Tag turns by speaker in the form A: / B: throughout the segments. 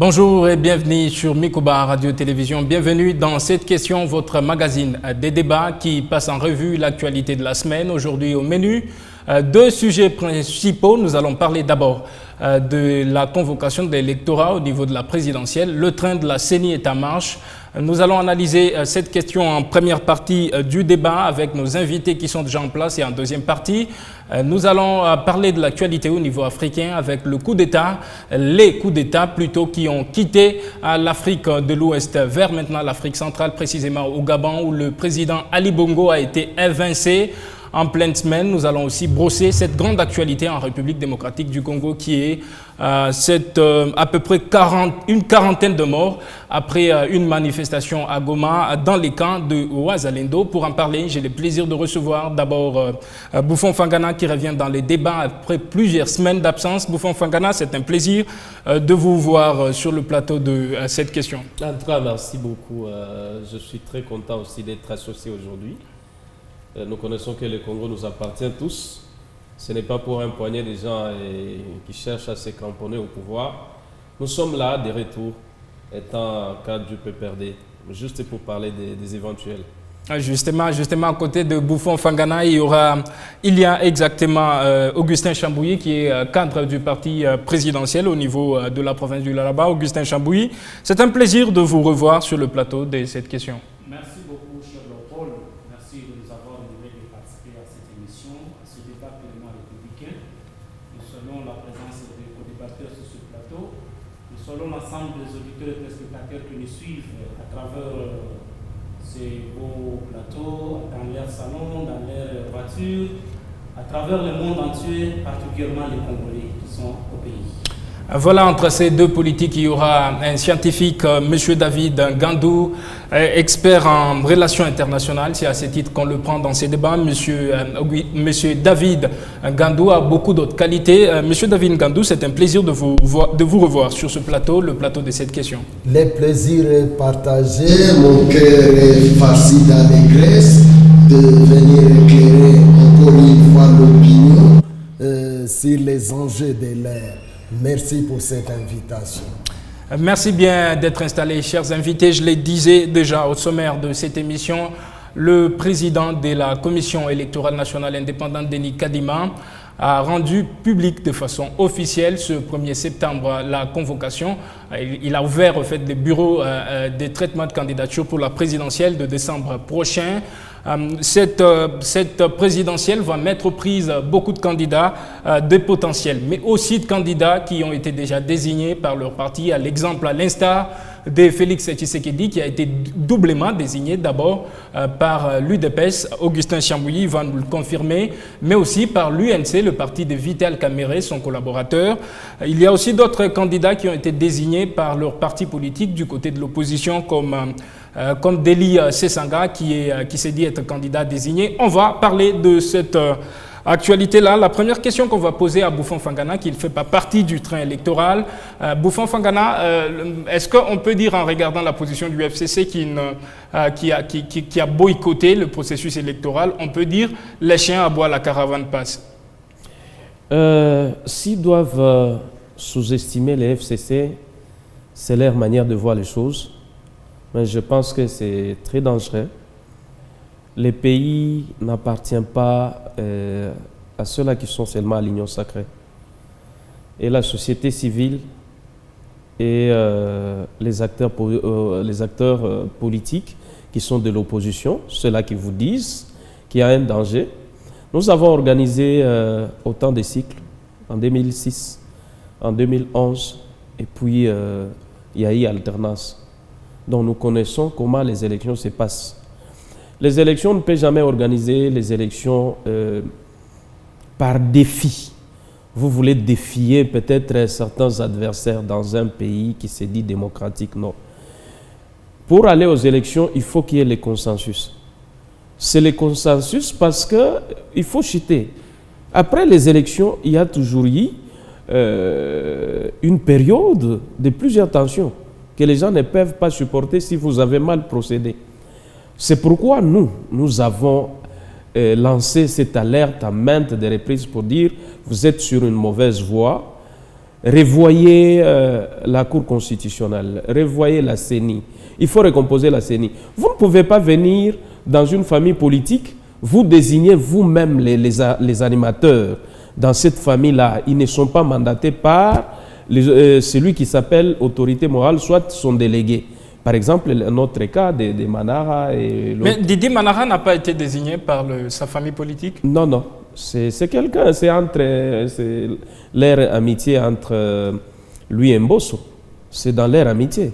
A: Bonjour et bienvenue sur Mikoba Radio-Télévision. Bienvenue dans cette question, votre magazine des débats qui passe en revue l'actualité de la semaine. Aujourd'hui au menu, deux sujets principaux. Nous allons parler d'abord de la convocation de l'électorat au niveau de la présidentielle. Le train de la CENI est en marche. Nous allons analyser cette question en première partie du débat avec nos invités qui sont déjà en place, et en deuxième partie, nous allons parler de l'actualité au niveau africain avec le coup d'État, les coups d'État plutôt qui ont quitté l'Afrique de l'Ouest vers maintenant l'Afrique centrale, précisément au Gabon où le président Ali Bongo a été évincé. En pleine semaine, nous allons aussi brosser cette grande actualité en République démocratique du Congo qui est à peu près une quarantaine de morts après une manifestation à Goma dans les camps de Ouazalendo. Pour en parler, j'ai le plaisir de recevoir d'abord Bouffon Fangana qui revient dans les débats après plusieurs semaines d'absence. Bouffon Fangana, c'est un plaisir de vous voir sur le plateau de cette question.
B: En tout cas, merci beaucoup. Je suis très content aussi d'être associé aujourd'hui. Nous connaissons que le Congo nous appartient tous. Ce n'est pas pour un poignet de gens qui cherchent à se cramponner au pouvoir. Nous sommes là, de retour, étant cadre du PPRD, juste pour parler des éventuels.
A: Justement, à côté de Bouffon Fangana, il y a exactement Augustin Chambouilly qui est cadre du parti présidentiel au niveau de la province du Lualaba. Augustin Chambouilly, c'est un plaisir de vous revoir sur le plateau de cette question.
C: Merci beaucoup, cher Léopold. Merci de nous avoir donné de participer à cette émission, à ce débat pleinement républicain. Nous saluons la présence des co-débatteurs sur ce plateau. Nous saluons l'ensemble des auditeurs et téléspectateurs qui nous suivent à travers ces beaux plateaux, dans leur salon, dans leur voiture, à travers le monde entier, particulièrement les Congolais qui sont au pays.
A: Voilà, entre ces deux politiques, il y aura un scientifique, M. David Gandou, expert en relations internationales. C'est à ce titre qu'on le prend dans ces débats. Monsieur David Gandou a beaucoup d'autres qualités. Monsieur David Gandou, c'est un plaisir de vous revoir sur ce plateau, le plateau de cette question.
D: Le plaisir est partagé. Mon cœur est farci d'allégresse de venir éclairer encore une fois l'opinion sur les enjeux de l'ère. Merci pour cette invitation.
A: Merci bien d'être installés, chers invités. Je le disais déjà au sommaire de cette émission, le président de la Commission électorale nationale indépendante, Denis Kadima, a rendu public de façon officielle ce 1er septembre la convocation. Il a ouvert en fait des bureaux de traitement de candidature pour la présidentielle de décembre prochain. Cette présidentielle va mettre aux prises beaucoup de candidats de potentiels, mais aussi de candidats qui ont été déjà désignés par leur parti, à l'instar de Félix Tshisekedi, qui a été doublement désigné d'abord par l'UDPS, Augustin Chambouilly va nous le confirmer, mais aussi par l'UNC, le parti de Vital Kamerhe, son collaborateur. Il y a aussi d'autres candidats qui ont été désignés par leur parti politique du côté de l'opposition, comme Deli Sesanga, qui s'est dit être candidat désigné. On va parler de cette actualité-là. La première question qu'on va poser à Bouffon Fangana, qui ne fait pas partie du train électoral. Bouffon Fangana, est-ce qu'on peut dire, en regardant la position du FCC qui a boycotté le processus électoral, on peut dire les chiens aboient, la caravane passe?
B: S'ils doivent sous-estimer les FCC, c'est leur manière de voir les choses. Mais je pense que c'est très dangereux. Les pays n'appartiennent pas à ceux-là qui sont seulement à l'union sacrée. Et la société civile et les acteurs politiques qui sont de l'opposition, ceux-là qui vous disent qu'il y a un danger. Nous avons organisé autant de cycles en 2006, en 2011, et puis il y a eu alternance. Donc nous connaissons comment les élections se passent. Les élections, on ne peut jamais organiser les élections par défi. Vous voulez défier peut-être certains adversaires dans un pays qui se dit démocratique, non. Pour aller aux élections, il faut qu'il y ait le consensus. C'est le consensus parce qu'il faut chuter. Après les élections, il y a toujours eu une période de plusieurs tensions que les gens ne peuvent pas supporter si vous avez mal procédé. C'est pourquoi nous avons lancé cette alerte à maintes reprises pour dire vous êtes sur une mauvaise voie, revoyez la Cour constitutionnelle, revoyez la CENI. Il faut recomposer la CENI. Vous ne pouvez pas venir dans une famille politique, vous désignez vous-même les animateurs dans cette famille-là. Ils ne sont pas mandatés par celui qui s'appelle autorité morale, soit son délégué. Par exemple, notre cas de Manara et l'autre.
A: Mais Didi Manara n'a pas été désigné par sa famille politique?
B: Non, non. C'est quelqu'un, c'est leur amitié entre lui et Mbosso. C'est dans leur amitié.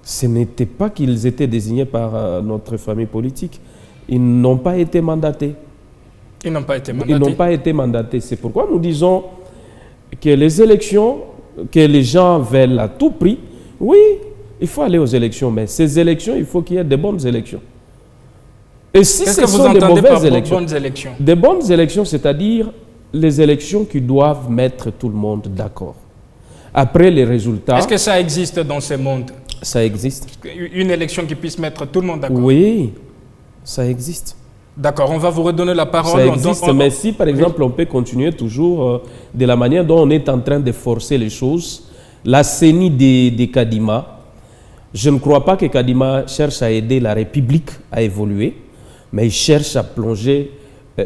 B: Ce n'était pas qu'ils étaient désignés par notre famille politique. Ils n'ont pas été mandatés.
A: Ils n'ont pas été mandatés.
B: Ils n'ont pas été mandatés. C'est pourquoi nous disons que les élections, que les gens veulent à tout prix, oui, il faut aller aux élections, mais ces élections, il faut qu'il y ait de bonnes élections. Et si ce sont de mauvaises élections, de bonnes élections, c'est-à-dire les élections qui doivent mettre tout le monde d'accord. Après les résultats...
A: Est-ce que ça existe dans ce monde?
B: Ça existe.
A: Une élection qui puisse mettre tout le monde d'accord?
B: Oui, ça existe.
A: D'accord, on va vous redonner la parole.
B: Ça existe, mais si par exemple on peut continuer toujours de la manière dont on est en train de forcer les choses, la CENI de Kadima, je ne crois pas que Kadima cherche à aider la République à évoluer, mais il cherche à plonger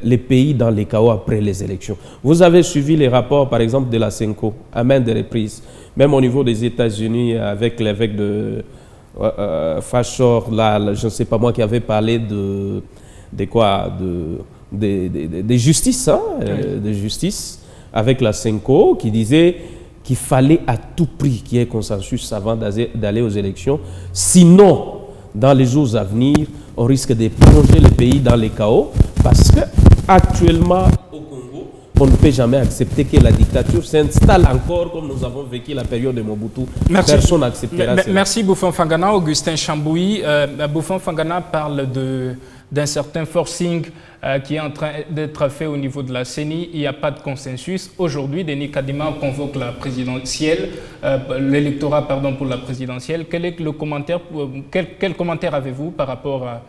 B: les pays dans les chaos après les élections. Vous avez suivi les rapports, par exemple, de la CENCO, à maintes reprises, même au niveau des États-Unis, avec l'évêque de Fashor, là, je ne sais pas moi, qui avait parlé de justice, hein, de justice, avec la CENCO, qui disait qu'il fallait à tout prix qu'il y ait consensus avant d'aller aux élections. Sinon, dans les jours à venir, on risque de plonger le pays dans les chaos parce qu'actuellement, au Congo, on ne peut jamais accepter que la dictature s'installe encore comme nous avons vécu la période de Mobutu.
A: Merci.
B: Personne n'acceptera ça.
A: Merci Bouffon Fangana. Augustin Chambouy. Bouffon Fangana parle d'un certain forcing qui est en train d'être fait au niveau de la CENI. Il n'y a pas de consensus. Aujourd'hui, Denis Kadima convoque la présidentielle, l'électorat pour la présidentielle. Quel est le commentaire, quel commentaire avez-vous par rapport à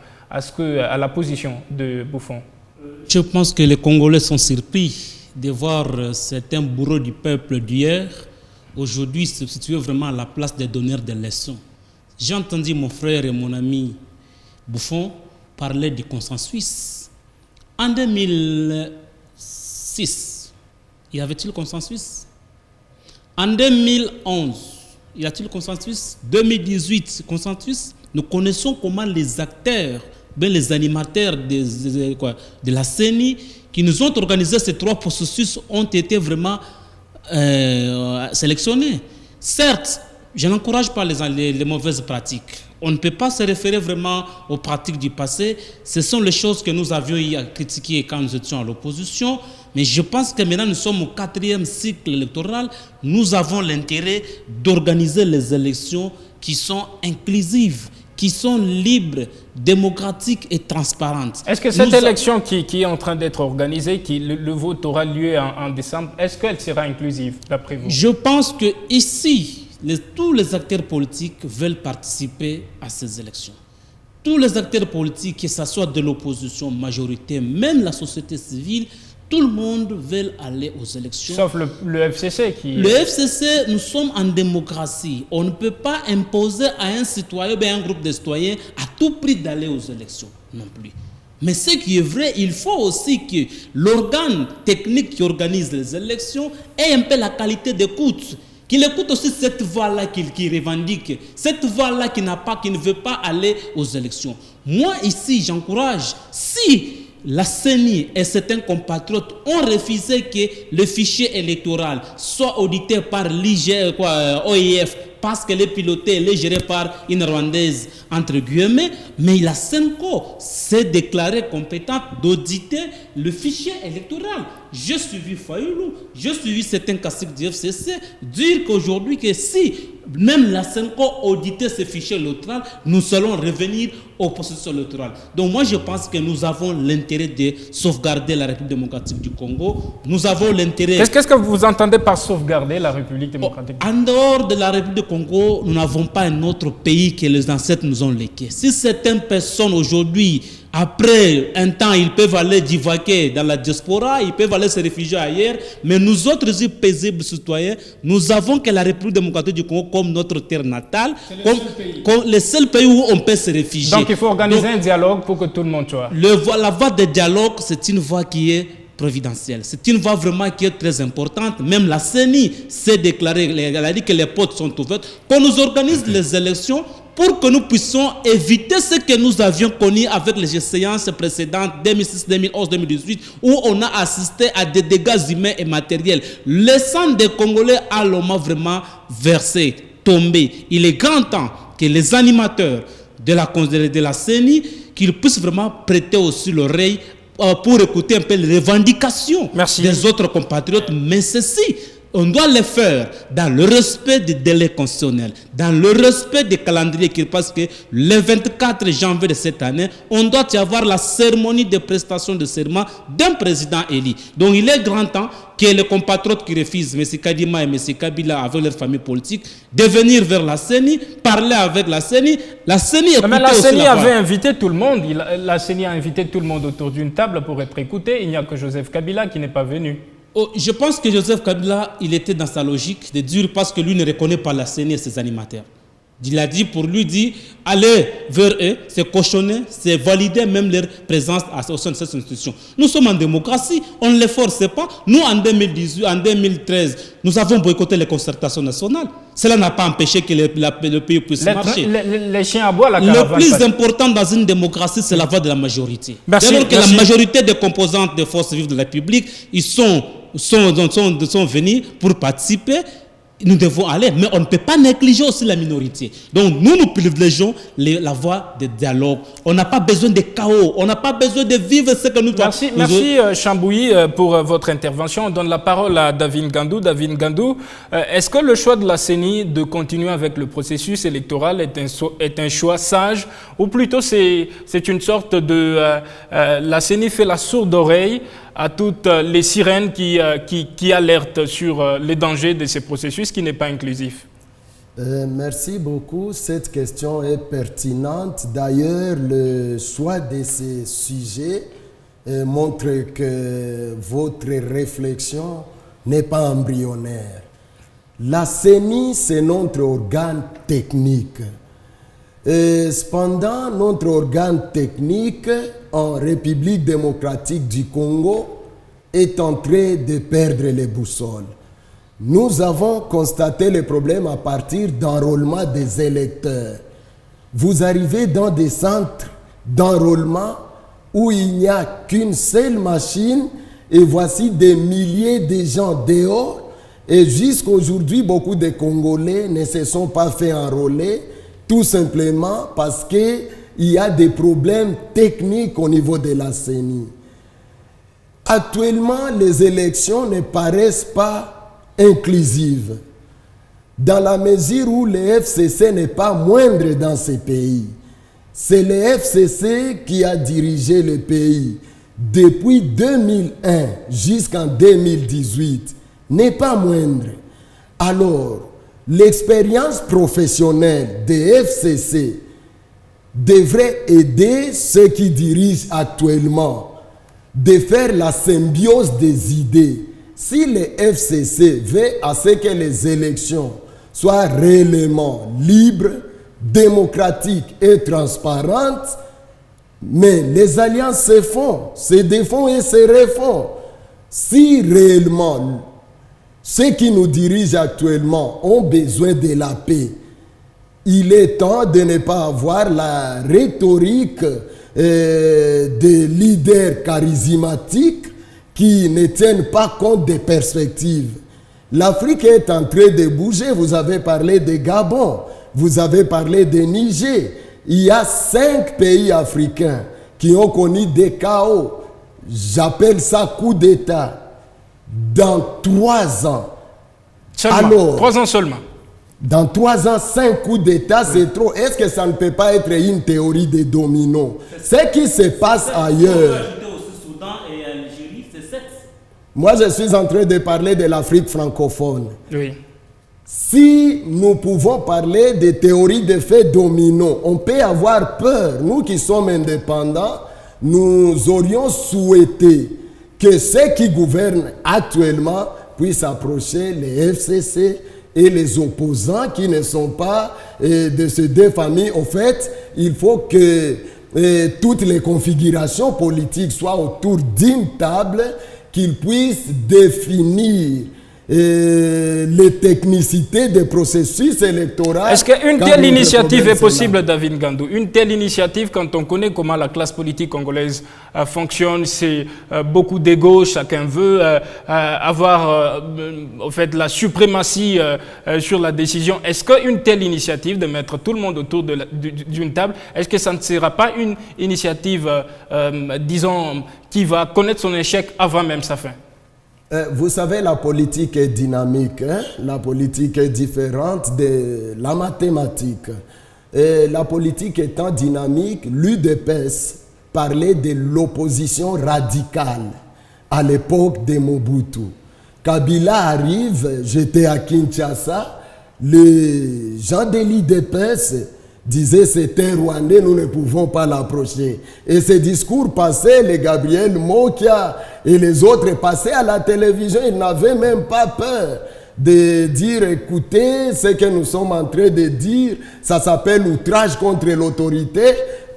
A: la position de Bouffon?
C: Je pense que les Congolais sont surpris de voir certains bourreaux du peuple d'hier aujourd'hui se situer vraiment à la place des donneurs de leçons. J'ai entendu mon frère et mon ami Bouffon parler du consensus. En 2006, y avait-il consensus? En 2011, y a-t-il consensus? 2018, consensus? Nous connaissons comment les acteurs, les animateurs de la CENI qui nous ont organisé ces trois processus ont été vraiment sélectionnés. Certes, je n'encourage pas les mauvaises pratiques. On ne peut pas se référer vraiment aux pratiques du passé. Ce sont les choses que nous avions eu à critiquer quand nous étions à l'opposition. Mais je pense que maintenant nous sommes au 4e cycle électoral. Nous avons l'intérêt d'organiser les élections qui sont inclusives, qui sont libres, démocratiques et transparentes.
A: Est-ce que cette élection qui est en train d'être organisée, le vote aura lieu en décembre, est-ce qu'elle sera inclusive d'après vous?
C: Je pense que ici, tous les acteurs politiques veulent participer à ces élections. Tous les acteurs politiques, que ce soit de l'opposition, majorité, même la société civile, tout le monde veut aller aux élections.
A: Sauf le FCC qui...
C: Le FCC, nous sommes en démocratie. On ne peut pas imposer à un citoyen, un groupe de citoyens, à tout prix d'aller aux élections non plus. Mais ce qui est vrai, il faut aussi que l'organe technique qui organise les élections ait un peu la qualité d'écoute. Qu'il écoute aussi cette voix-là qui revendique, cette voix-là qui ne veut pas aller aux élections. Moi, ici, j'encourage, si la CENI et certains compatriotes ont refusé que le fichier électoral soit audité par l'OIF parce qu'elle est pilotée, elle est gérée par une Rwandaise, entre guillemets, mais la CENCO s'est déclarée compétente d'auditer le fichier électoral. J'ai suivi Fayoulou, j'ai suivi certains caciques du FCC dire qu'aujourd'hui, que si même la CENCO auditait ce fichier électoral, nous allons revenir au processus électoral. Donc moi je pense que nous avons l'intérêt de sauvegarder la République démocratique du Congo. Nous avons l'intérêt...
A: Qu'est-ce que vous entendez par sauvegarder la République démocratique du Congo?
C: En dehors de la République du Congo, nous n'avons pas un autre pays que les ancêtres nous ont légué. Si certaines personnes aujourd'hui Après un temps, ils peuvent aller divaguer dans la diaspora, ils peuvent aller se réfugier ailleurs, mais nous autres paisibles citoyens, nous avons que la République démocratique du Congo comme notre terre natale, comme le seul pays où on peut se réfugier.
A: Donc il faut organiser un dialogue pour que tout le monde soit.
C: La voie de dialogue, c'est une voie qui est providentielle. C'est une voie vraiment qui est très importante. Même la CENI s'est déclarée, elle a dit que les portes sont ouvertes, qu'on nous organise les élections pour que nous puissions éviter ce que nous avions connu avec les séances précédentes 2006, 2011, 2018, où on a assisté à des dégâts humains et matériels, laissant des Congolais à l'homme vraiment versés, tombés. Il est grand temps que les animateurs de la CENI qu'ils puissent vraiment prêter aussi l'oreille pour écouter un peu les revendications des autres compatriotes, mais ceci, on doit le faire dans le respect des délais constitutionnels, dans le respect des calendriers, parce que le 24 janvier de cette année, on doit y avoir la cérémonie de prestation de serment d'un président élu. Donc il est grand temps que les compatriotes qui refusent, M. Kadima et M. Kabila, avec leur famille politique, de venir vers la CENI, parler avec la CENI. La CENI
A: mais la CENI avait invité tout le monde. La CENI a invité tout le monde autour d'une table pour être écouté. Il n'y a que Joseph Kabila qui n'est pas venu.
C: Oh, je pense que Joseph Kabila, il était dans sa logique de dire parce que lui ne reconnaît pas la CENI et ses animateurs. Il a dit pour lui, aller vers eux, c'est cochonner, c'est valider même leur présence au sein de cette institution. Nous sommes en démocratie, on ne les force pas. Nous, en 2018, en 2013, nous avons boycotté les concertations nationales. Cela n'a pas empêché que le pays puisse marcher.
A: Les chiens à bois, la caravane.
C: Le plus important dans une démocratie, c'est la voix de la majorité.
A: Merci,
C: alors que la majorité des composantes des forces vives de la République, ils sont venus pour participer. Nous devons aller, mais on ne peut pas négliger aussi la minorité. Donc nous privilégions la voie de dialogue. On n'a pas besoin de chaos, on n'a pas besoin de vivre ce que nous
A: Merci Chambouilly pour votre intervention. On donne la parole à David Gandou. David Gandou, est-ce que le choix de la CENI de continuer avec le processus électoral est un choix sage, ou plutôt c'est une sorte de... la CENI fait la sourde oreille à toutes les sirènes qui alertent sur les dangers de ces processus qui n'est pas inclusif?
D: Merci beaucoup. Cette question est pertinente. D'ailleurs, le choix de ces sujets montre que votre réflexion n'est pas embryonnaire. La CENI, c'est notre organe technique. Cependant, notre organe technique en République démocratique du Congo est en train de perdre les boussoles. Nous avons constaté le problème à partir d'enrôlement des électeurs. Vous arrivez dans des centres d'enrôlement où il n'y a qu'une seule machine et voici des milliers de gens dehors, et jusqu'à aujourd'hui, beaucoup de Congolais ne se sont pas fait enrôler, tout simplement parce qu'il y a des problèmes techniques au niveau de la CENI. Actuellement, les élections ne paraissent pas inclusives, dans la mesure où le FCC n'est pas moindre dans ces pays. C'est le FCC qui a dirigé le pays depuis 2001 jusqu'en 2018, n'est pas moindre. Alors, l'expérience professionnelle des FCC devrait aider ceux qui dirigent actuellement de faire la symbiose des idées. Si le FCC veut à ce que les élections soient réellement libres, démocratiques et transparentes, mais les alliances se font, se défont et se refont. Si réellement ceux qui nous dirigent actuellement ont besoin de la paix, il est temps de ne pas avoir la rhétorique des leaders charismatiques qui ne tiennent pas compte des perspectives. L'Afrique est en train de bouger. Vous avez parlé de Gabon, vous avez parlé de Niger. Il y a 5 pays africains qui ont connu des chaos. J'appelle ça coup d'État. Dans 3 ans.
A: Seulement,
D: alors,
A: 3 ans seulement.
D: Dans 3 ans, 5 coups d'État, c'est trop. Est-ce que ça ne peut pas être une théorie des dominos? Ce qui se passe ailleurs. Moi, je suis en train de parler de l'Afrique francophone.
A: Oui.
D: Si nous pouvons parler de théories d'effets dominos, on peut avoir peur. Nous qui sommes indépendants, nous aurions souhaité que ceux qui gouvernent actuellement puissent approcher les FCC et les opposants qui ne sont pas de ces deux familles. En fait, il faut que toutes les configurations politiques soient autour d'une table, qu'ils puissent définir les technicités des processus électoraux.
A: Est-ce qu'une telle initiative est possible, David Ngandou? Une telle initiative, quand on connaît comment la classe politique congolaise fonctionne, c'est beaucoup d'ego, chacun veut avoir en fait, la suprématie sur la décision. Est-ce qu'une telle initiative de mettre tout le monde autour d'une table, est-ce que ça ne sera pas une initiative, disons, qui va connaître son échec avant même sa fin?
D: Vous savez, la politique est dynamique, hein? La politique est différente de la mathématique. Et la politique étant dynamique, l'UDPS parlait de l'opposition radicale à l'époque de Mobutu. Kabila arrive, j'étais à Kinshasa, les gens de l'UDPS disaient c'est un Rwandais, nous ne pouvons pas l'approcher. Et ces discours passaient, les Gabriel Mokia et les autres passaient à la télévision, ils n'avaient même pas peur de dire écoutez, ce que nous sommes en train de dire, ça s'appelle outrage contre l'autorité,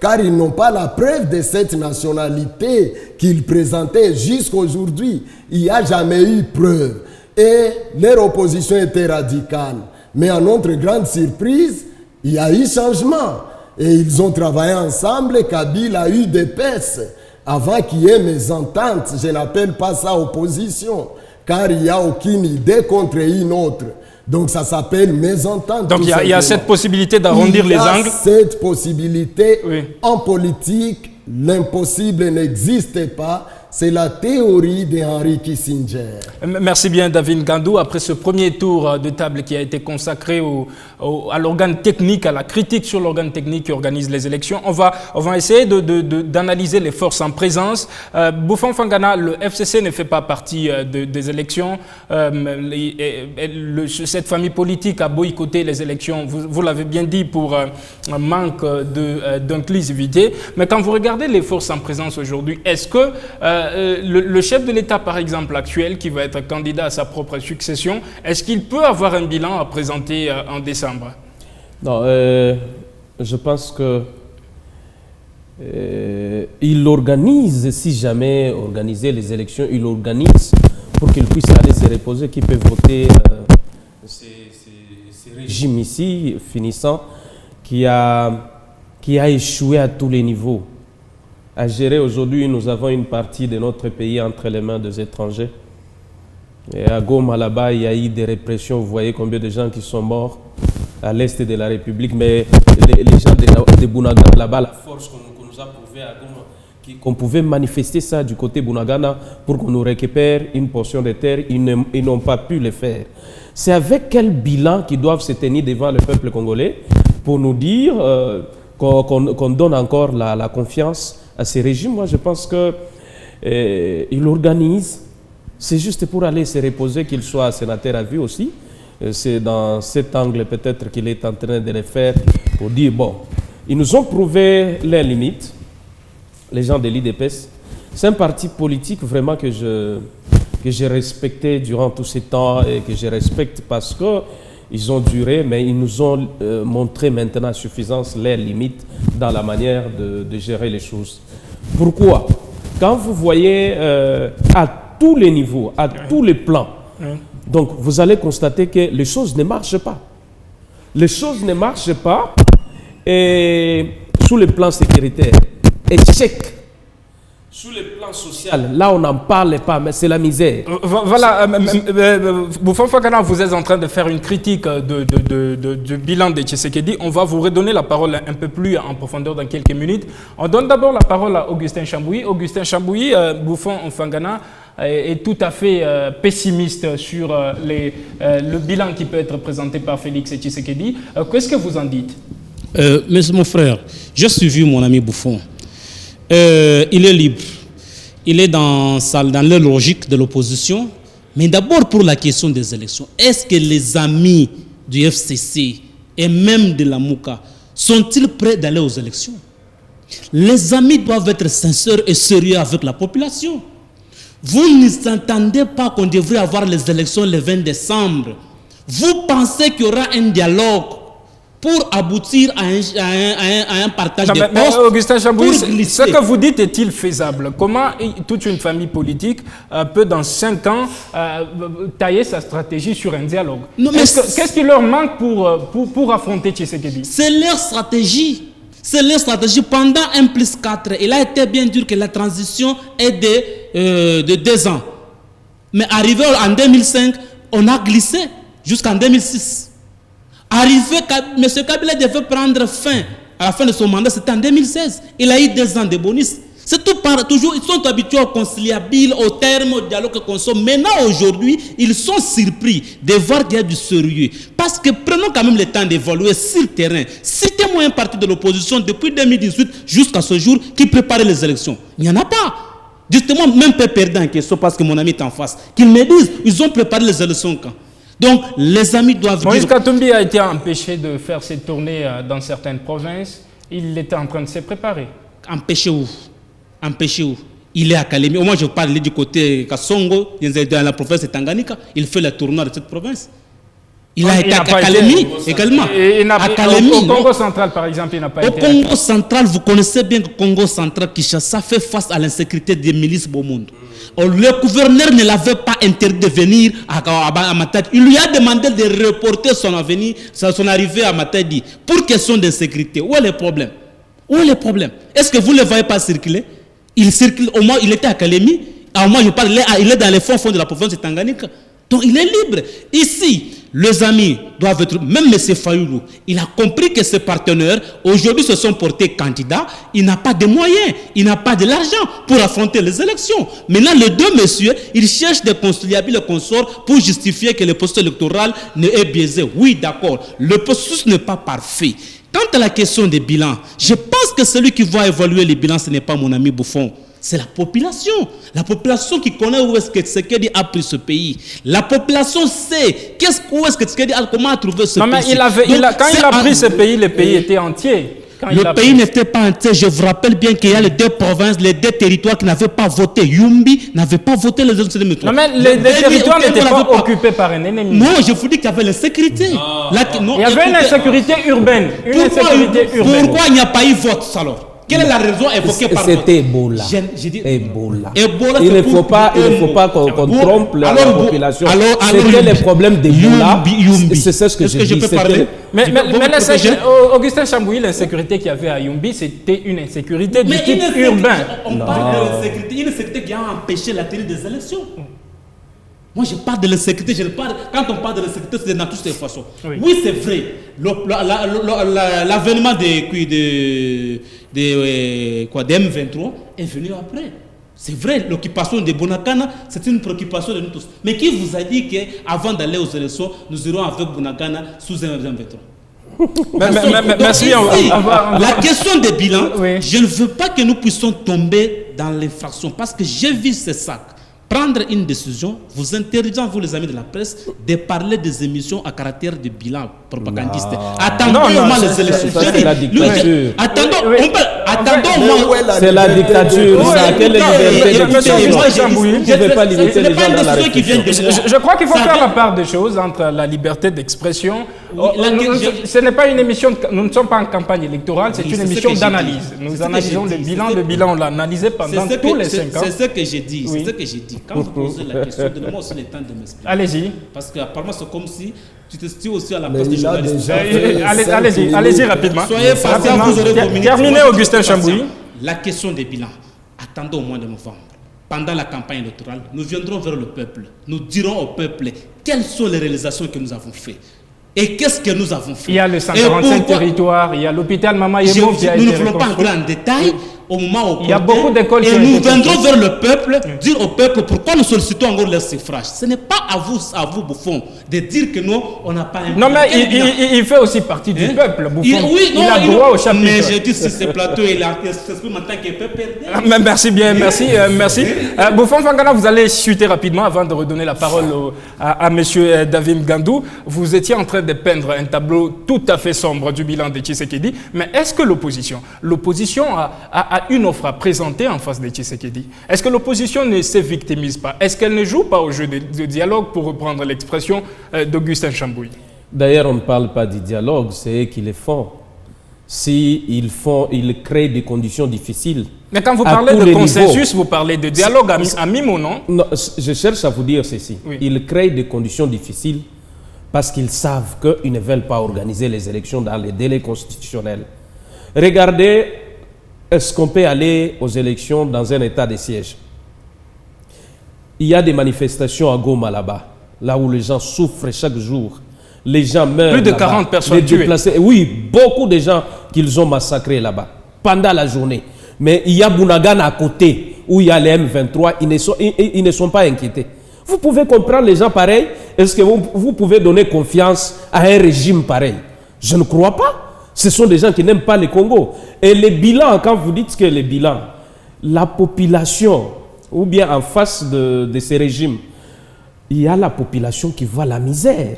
D: car ils n'ont pas la preuve de cette nationalité qu'ils présentaient jusqu'à aujourd'hui. Il n'y a jamais eu preuve. Et leur opposition était radicale. Mais à notre grande surprise, il y a eu changement. Et ils ont travaillé ensemble. Kabila a eu des PES avant qu'il y ait mésentente. Je n'appelle pas ça opposition, car il n'y a aucune idée contre une autre. Donc ça s'appelle mésentente.
A: Donc il y a cette possibilité d'arrondir les angles.
D: Cette possibilité,
A: oui.
D: En politique, l'impossible n'existe pas. C'est la théorie de Henry Kissinger.
A: Merci bien, David Ngandou. Après ce premier tour de table qui a été consacré à l'organe technique, à la critique sur l'organe technique qui organise les élections, on va essayer d'analyser les forces en présence. Bouffon Fangana, le FCC ne fait pas partie des élections. Cette famille politique a boycotté les élections, vous l'avez bien dit, pour un manque d'inclusivité. Mais quand vous regardez les forces en présence aujourd'hui, est-ce que le chef de l'État, par exemple, actuel, qui va être candidat à sa propre succession, est-ce qu'il peut avoir un bilan à présenter en décembre?
B: Non, je pense que il organise, si jamais organiser les élections, il organise pour qu'il puisse aller se reposer, qu'il peut voter ces régimes ici, finissant, qui a échoué à tous les niveaux. À gérer aujourd'hui, nous avons une partie de notre pays entre les mains des étrangers. Et à Goma, là-bas, il y a eu des répressions. Vous voyez combien de gens qui sont morts à l'est de la République. Mais les gens de Bunagana, là-bas, la force qu'on nous a prouvé à Goma, qu'on pouvait manifester ça du côté Bunagana pour qu'on nous récupère une portion de terre, ils n'ont pas pu le faire. C'est avec quel bilan qu'ils doivent se tenir devant le peuple congolais pour nous dire qu'on donne encore la confiance à ces régimes? Moi, je pense qu'il organise, c'est juste pour aller se reposer, qu'il soit sénateur à vue aussi. C'est dans cet angle peut-être qu'il est en train de le faire pour dire, bon, ils nous ont prouvé leurs limites, les gens de l'IDPS. C'est un parti politique vraiment que j'ai respecté durant tout ce temps et que je respecte parce qu'ils ont duré, mais ils nous ont montré maintenant à suffisance leurs limites dans la manière de gérer les choses. Pourquoi? Quand vous voyez à tous les niveaux, à tous les plans, donc vous allez constater que les choses ne marchent pas. Les choses ne marchent pas et sous le plan sécuritaire, échec. Sous le plan social, là on n'en parle pas, mais c'est la misère.
A: Voilà, Bouffon Fangana, vous êtes en train de faire une critique du bilan de Tshisekedi. On va vous redonner la parole un peu plus en profondeur dans quelques minutes. On donne d'abord la parole à Augustin Chambouyi. Augustin Chambouyi, Bouffon Fangana est tout à fait pessimiste sur le bilan qui peut être présenté par Félix Tshisekedi. Qu'est-ce que vous en dites?
C: Monsieur mon frère, j'ai suivi mon ami Bouffon. Il est libre. Il est dans la logique de l'opposition. Mais d'abord pour la question des élections, est-ce que les amis du FCC et même de la MOUCA sont-ils prêts d'aller aux élections?
E: Les amis doivent être sincères et sérieux avec la population. Vous ne entendez pas qu'on devrait avoir les élections le 20 décembre. Vous pensez qu'il y aura un dialogue pour aboutir à un partage de postes.
A: Augustin Chambouis, ce que vous dites est-il faisable? Comment toute une famille politique peut dans 5 ans tailler sa stratégie sur un dialogue? Qu'est-ce qui leur manque pour affronter Tshisekedi?
E: C'est leur stratégie. C'est leur stratégie. Pendant 1+4, il a été bien dur que la transition est de 2 ans. Mais arrivé en 2005, on a glissé jusqu'en 2006. Arrivé, M. Kabila devait prendre fin à la fin de son mandat, c'était en 2016. Il a eu 2 ans de bonus. C'est tout toujours, ils sont habitués au conciliable, au terme, au dialogue qu'on somme. Maintenant, aujourd'hui, ils sont surpris de voir qu'il y a du sérieux. Parce que prenons quand même le temps d'évaluer sur le terrain. Citez-moi un parti de l'opposition depuis 2018 jusqu'à ce jour qui préparait les élections. Il n'y en a pas. Justement, même peu perdant en question parce que mon ami est en face. Qu'ils me disent, ils ont préparé les élections quand? Donc, les amis doivent
A: Moïse Katumbi a été empêché de faire ses tournées dans certaines provinces. Il était en train de se préparer.
E: Empêché où? Empêché où? Il est à Kalemi. Au moins, je parle du côté Kassongo, dans la province de Tanganyika. Il fait le tournoi de cette province. Il a été à Kalemi également.
A: Au Congo central, par exemple, il n'a pas été.
E: Au Congo central, vous connaissez bien que le Congo central, Kinshasa, fait face à l'insécurité des milices au monde. Le gouverneur ne l'avait pas interdit de venir à Matadi. Il lui a demandé de reporter son arrivée à Matadi pour question d'insécurité. Où est le problème? Où est le problème? Est-ce que vous ne le voyez pas circuler? Il circule, au moins il était à Kalemi, au moins je parle, il est dans les fonds de la province de Tanganyika. Donc il est libre. Ici, les amis doivent être, même M. Fayoulou, il a compris que ses partenaires, aujourd'hui, se sont portés candidats. Il n'a pas de moyens, il n'a pas de l'argent pour affronter les élections. Maintenant, les deux messieurs, ils cherchent des conciliables consorts pour justifier que le processus électoral est biaisé. Oui, d'accord, le processus n'est pas parfait. Quant à la question des bilans, je pense que celui qui va évaluer les bilans, ce n'est pas mon ami Bouffon. C'est la population. La population qui connaît où est-ce que Tshisekedi a pris ce pays. La population sait où est-ce que Tshisekedi a, comment a trouvé ce pays.
A: Mais quand il a pris ce pays, le pays était entier.
E: Le pays n'était pas entier. Je vous rappelle bien qu'il y a les 2 provinces, les 2 territoires qui n'avaient pas voté. Yumbi n'avait pas voté les autres.
A: Non, mais les territoires n'étaient pas occupés par un ennemi.
E: Non, je vous dis qu'il y avait l'insécurité.
A: Il y avait une insécurité urbaine.
E: Pourquoi il n'y a pas eu vote alors? Quelle est la raison évoquée par
B: C'était Ebola.
E: Ebola.
B: Il ne faut pas qu'on trompe la population. C'était les problèmes d'Ebola. C'est ce que je dis.
A: Mais Augustin Chambouis, l'insécurité qu'il y avait à Yumbi, c'était une insécurité du type urbain.
E: On parle de l'insécurité, une insécurité qui a empêché la tenue des élections. Moi, je parle de l'insécurité. Quand on parle de l'insécurité, c'est dans toutes les façons. Oui, c'est vrai. L'avènement des M23 est venu après. C'est vrai, l'occupation de Bunagana, c'est une préoccupation de nous tous. Mais qui vous a dit qu'avant d'aller aux élections, nous irons avec Bunagana sous un M23?
A: Merci.
E: La question des bilans, je ne veux pas que nous puissions tomber dans l'infraction parce que j'ai vu ces sacs. Prendre une décision, vous interdisant, vous les amis de la presse, de parler des émissions à caractère de bilan propagandiste. Attendons au moins les élections.
B: C'est la dictature.
E: Attendons au moins.
B: C'est la dictature. Quelle liberté
A: de
B: Vous ne pouvez pas limiter les gens dans la réflexion.
A: Je crois qu'il faut faire la part des choses entre la liberté d'expression. Ce n'est pas une émission, nous ne sommes pas en campagne électorale, c'est une émission d'analyse. Nous analysons le bilan. Le bilan, on l'a analysé pendant tous les 5 ans.
E: C'est ce que j'ai dit. C'est ce que j'ai dit. Quand vous posez la question, donnez-moi aussi le temps de m'expliquer.
A: Allez-y.
E: Parce qu'apparemment, c'est comme si tu te situes aussi à la place des journalistes.
A: Allez-y rapidement.
E: Soyez patient, vous aurez vos minutes.
A: Terminez, Augustin Chambouis.
E: La question des bilans. Attendons au mois de novembre. Pendant la campagne électorale, nous viendrons vers le peuple. Nous dirons au peuple quelles sont les réalisations que nous avons faites. Et qu'est-ce que nous avons fait?
A: Il y a le 145 territoires, il y a l'hôpital Mama Yemo qui a été
E: Nous ne voulons pas entrer en détail. au moment où
A: il y a beaucoup d'écoles qui
E: et
A: ont
E: nous
A: été
E: viendrons
A: construites.
E: vers le peuple, dire au peuple pourquoi nous sollicitons encore leur suffrage. Ce n'est pas à vous, Bouffon, de dire que nous, on n'a pas un...
A: Non, mais il fait aussi partie du peuple, Bouffon. Il a droit au chapitre.
E: Mais j'ai dit sur ce plateau, il s'exprime en tant que peuple.
A: Merci bien, merci. Bouffon Fangana, vous allez chuter rapidement avant de redonner la parole à M. David Gandou. Vous étiez en train de peindre un tableau tout à fait sombre du bilan de Tshisekedi, mais est-ce que l'opposition a une offre à présenter en face de Tshisekedi? Est-ce que l'opposition ne se victimise pas? Est-ce qu'elle ne joue pas au jeu de dialogue, pour reprendre l'expression d'Augustin Chambouy?
B: D'ailleurs, on ne parle pas du dialogue, c'est eux qui le font. S'ils créent des conditions difficiles.
A: Mais quand vous parlez de consensus, vous parlez de dialogue à mi-mot, non?
B: Non, je cherche à vous dire ceci.
A: Oui.
B: Ils créent des conditions difficiles parce qu'ils savent qu'ils ne veulent pas organiser les élections dans les délais constitutionnels. Regardez, est-ce qu'on peut aller aux élections dans un état de siège? Il y a des manifestations à Goma là-bas, là où les gens souffrent chaque jour. Les gens meurent.
A: Plus de 40 personnes tuées.
B: Oui, beaucoup de gens qu'ils ont massacrés là-bas, pendant la journée. Mais il y a Bunagana à côté, où il y a les M23, ils ne sont pas inquiétés. Vous pouvez comprendre les gens pareils? Est-ce que vous pouvez donner confiance à un régime pareil? Je ne crois pas. Ce sont des gens qui n'aiment pas le Congo. Et les bilans, quand vous dites que les bilans, la population, ou bien en face de ces régimes, il y a la population qui voit la misère.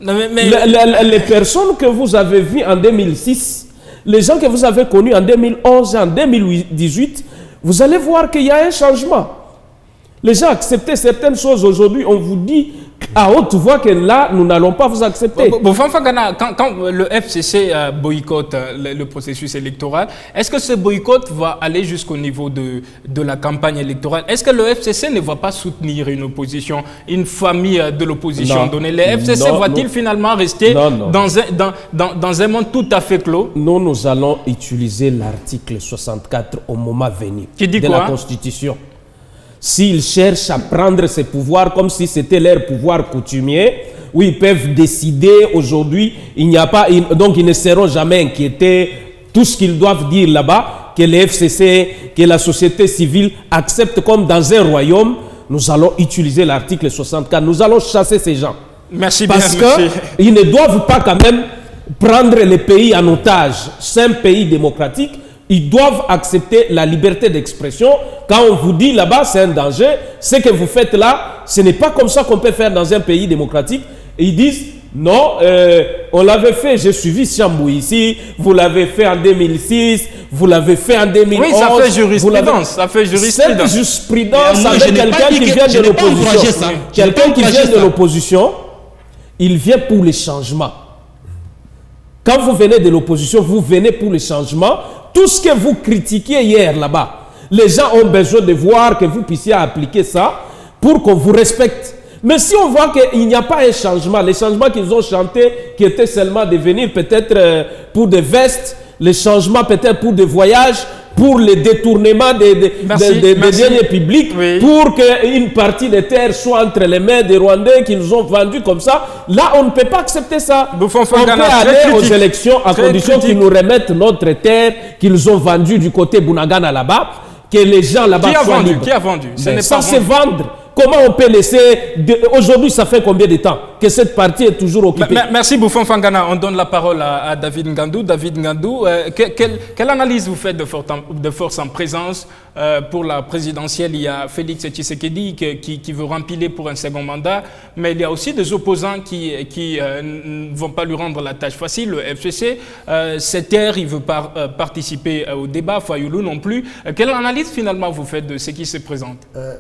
A: Non,
B: Les personnes que vous avez vues en 2006, les gens que vous avez connus en 2011 et en 2018, vous allez voir qu'il y a un changement. Les gens acceptaient certaines choses. Aujourd'hui, on vous dit à haute voix que là, nous n'allons pas vous accepter.
A: Quand le FCC boycotte le processus électoral, est-ce que ce boycott va aller jusqu'au niveau de la campagne électorale? Est-ce que le FCC ne va pas soutenir une opposition, une famille de l'opposition donnée? Le FCC va-t-il finalement rester dans un monde tout à fait clos?
B: Nous allons utiliser l'article 64 au moment venu de la Constitution. S'ils cherchent à prendre ces pouvoirs comme si c'était leur pouvoir coutumier, où ils peuvent décider aujourd'hui, donc ils ne seront jamais inquiétés. Tout ce qu'ils doivent dire là-bas, que les FCC, que la société civile acceptent comme dans un royaume, nous allons utiliser l'article 64. Nous allons chasser ces gens.
A: Merci bien,
B: parce qu'ils ne doivent pas quand même prendre les pays en otage. C'est un pays démocratique. Ils doivent accepter la liberté d'expression. Quand on vous dit là-bas, c'est un danger, ce que vous faites là, ce n'est pas comme ça qu'on peut faire dans un pays démocratique. Et ils disent, non, on l'avait fait, j'ai suivi Chambou ici, vous l'avez fait en 2006, vous l'avez fait en 2011.
A: Oui, ça fait jurisprudence. Ça fait jurisprudence.
B: Cette jurisprudence avec quelqu'un qui vient de l'opposition. Quelqu'un qui vient de l'opposition, il vient pour les changements. Quand vous venez de l'opposition, vous venez pour les changements. Tout ce que vous critiquiez hier là-bas, les gens ont besoin de voir que vous puissiez appliquer ça pour qu'on vous respecte. Mais si on voit qu'il n'y a pas un changement, les changements qu'ils ont chantés, qui étaient seulement de venir peut-être pour des vestes, les changements peut-être pour des voyages, pour le détournement des biens publics, oui, pour qu'une partie des terres soit entre les mains des Rwandais qu'ils ont vendues comme ça. Là, on ne peut pas accepter ça. On peut aller aux élections à condition qu'ils nous remettent notre terre qu'ils ont vendue du côté Bunagana là-bas, que les gens là-bas soient libres.
A: Qui a vendu?
B: Ça, c'est vendre. Comment on peut laisser... Aujourd'hui, ça fait combien de temps que cette partie est toujours occupée?
A: Merci Bouffon Fangana. On donne la parole à David Ngandou. David Ngandou, quelle analyse vous faites de force en présence pour la présidentielle? Il y a Félix Tshisekedi qui veut rempiler pour un second mandat, mais il y a aussi des opposants qui ne vont pas lui rendre la tâche facile. Le FCC, Setter, il ne veut pas participer au débat, Fayoulou non plus. Quelle analyse finalement vous faites de ce qui se présente?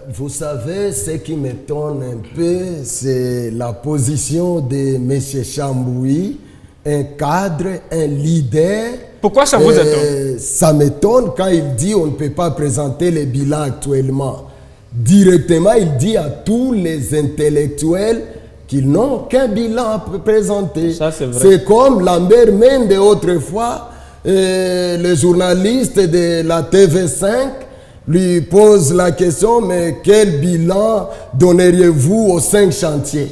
D: Vous savez, ce qui m'étonne un peu, c'est la position de M. Chambouy, un cadre, un leader.
A: Pourquoi ça vous étonne?
D: Ça m'étonne quand il dit on ne peut pas présenter les bilans actuellement. Directement, il dit à tous les intellectuels qu'ils n'ont qu'un bilan à présenter. C'est comme Lambert Mende autrefois, le journaliste de la TV5, lui pose la question, mais quel bilan donneriez-vous aux 5 chantiers?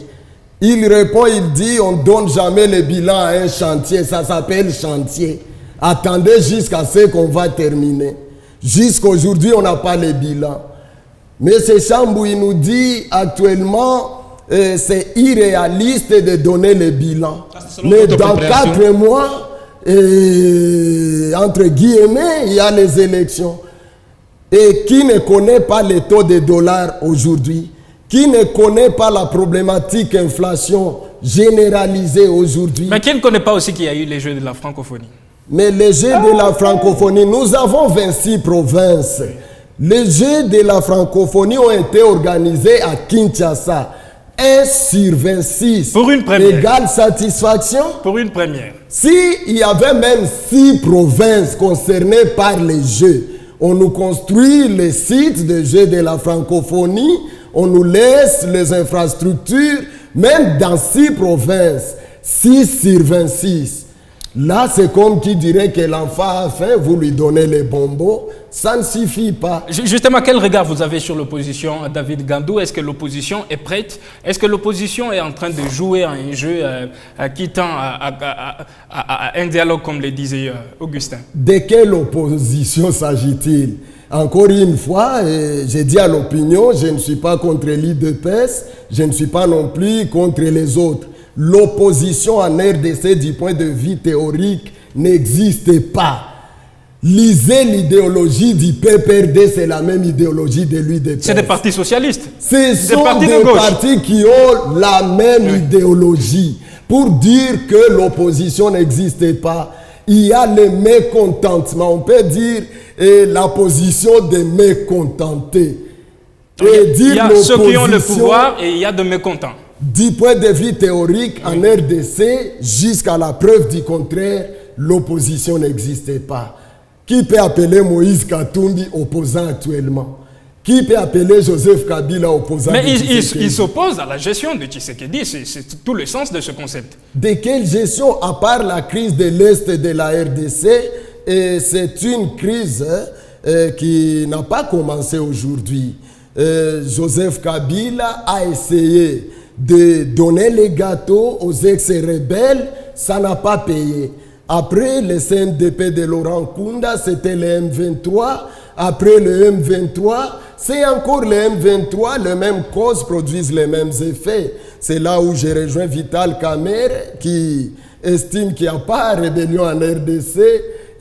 D: Il répond, il dit, on ne donne jamais le bilan à un chantier, ça s'appelle chantier. Attendez jusqu'à ce qu'on va terminer. Jusqu'aujourd'hui, on n'a pas les bilans. M. Chambou, il nous dit actuellement, c'est irréaliste de donner les bilans. Mais dans 4 mois, entre guillemets, il y a les élections. Et qui ne connaît pas les taux de dollars aujourd'hui? Qui ne connaît pas la problématique inflation généralisée aujourd'hui?
A: Mais qui ne connaît pas aussi qu'il y a eu les Jeux de la francophonie?
D: Mais les Jeux de la francophonie, nous avons 26 provinces. Les Jeux de la francophonie ont été organisés à Kinshasa. 1 sur 26.
A: Pour une première.
D: Égale satisfaction?
A: Pour une première.
D: S'il y avait même 6 provinces concernées par les Jeux, on nous construit les sites de Jeux de la francophonie, on nous laisse les infrastructures, même dans 6 provinces, 6 sur 26. Là, c'est comme qui dirait que l'enfant a faim, vous lui donnez les bonbons, ça ne suffit pas.
A: Justement, quel regard vous avez sur l'opposition, David Gandou? Est-ce que l'opposition est prête? Est-ce que l'opposition est en train de jouer à un jeu qui tend à un dialogue, comme le disait Augustin?
D: De quelle opposition s'agit-il? Encore une fois, j'ai dit à l'opinion, je ne suis pas contre l'IDPS, je ne suis pas non plus contre les autres. L'opposition en RDC du point de vue théorique n'existe pas. Lisez l'idéologie du PPRD, c'est la même idéologie de l'UDPS.
A: C'est des partis socialistes.
D: Ce sont des partis qui ont la même idéologie. Pour dire que l'opposition n'existe pas, il y a le mécontentement. On peut dire la position des mécontentés.
A: Il y a ceux qui ont le pouvoir et il y a de mécontents.
D: Du point de vue théorique, en RDC, jusqu'à la preuve du contraire, l'opposition n'existait pas. Qui peut appeler Moïse Katumbi opposant actuellement? Qui peut appeler Joseph Kabila opposant?
A: Mais il s'oppose à la gestion de Tshisekedi, c'est tout le sens de ce concept.
D: De quelle gestion? À part la crise de l'Est de la RDC, et c'est une crise qui n'a pas commencé aujourd'hui. Joseph Kabila a essayé de donner les gâteaux aux ex-rebelles, ça n'a pas payé. Après le CNDP de Laurent Kunda, c'était le M23. Après le M23, c'est encore le M23, les mêmes causes produisent les mêmes effets. C'est là où j'ai rejoint Vital Kamerhe qui estime qu'il n'y a pas de rébellion en RDC,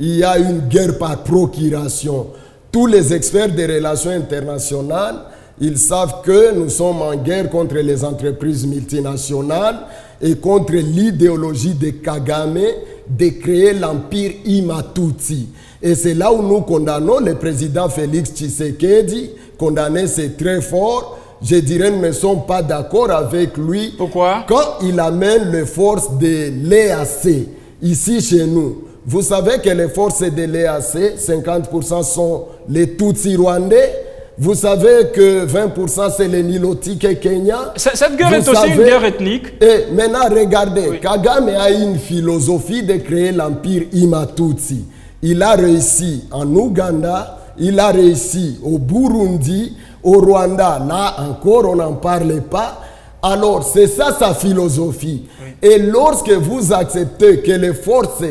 D: il y a une guerre par procuration. Tous les experts des relations internationales, ils savent que nous sommes en guerre contre les entreprises multinationales et contre l'idéologie de Kagame de créer l'empire Imatutsi. Et c'est là où nous condamnons le président Félix Tshisekedi. Condamner, c'est très fort. Je dirais, nous ne sommes pas d'accord avec lui.
A: Pourquoi?
D: Quand il amène les forces de l'EAC ici chez nous, vous savez que les forces de l'EAC, 50% sont les Tutsis rwandais. Vous savez que 20% c'est les Nilotiques et Kenya.
A: Cette guerre est aussi une guerre ethnique.
D: Et maintenant, regardez, Kagame a une philosophie de créer l'empire Imatutsi. Il a réussi en Ouganda, il a réussi au Burundi, au Rwanda. Là encore, on n'en parle pas. Alors, c'est ça sa philosophie. Oui. Et lorsque vous acceptez que les forces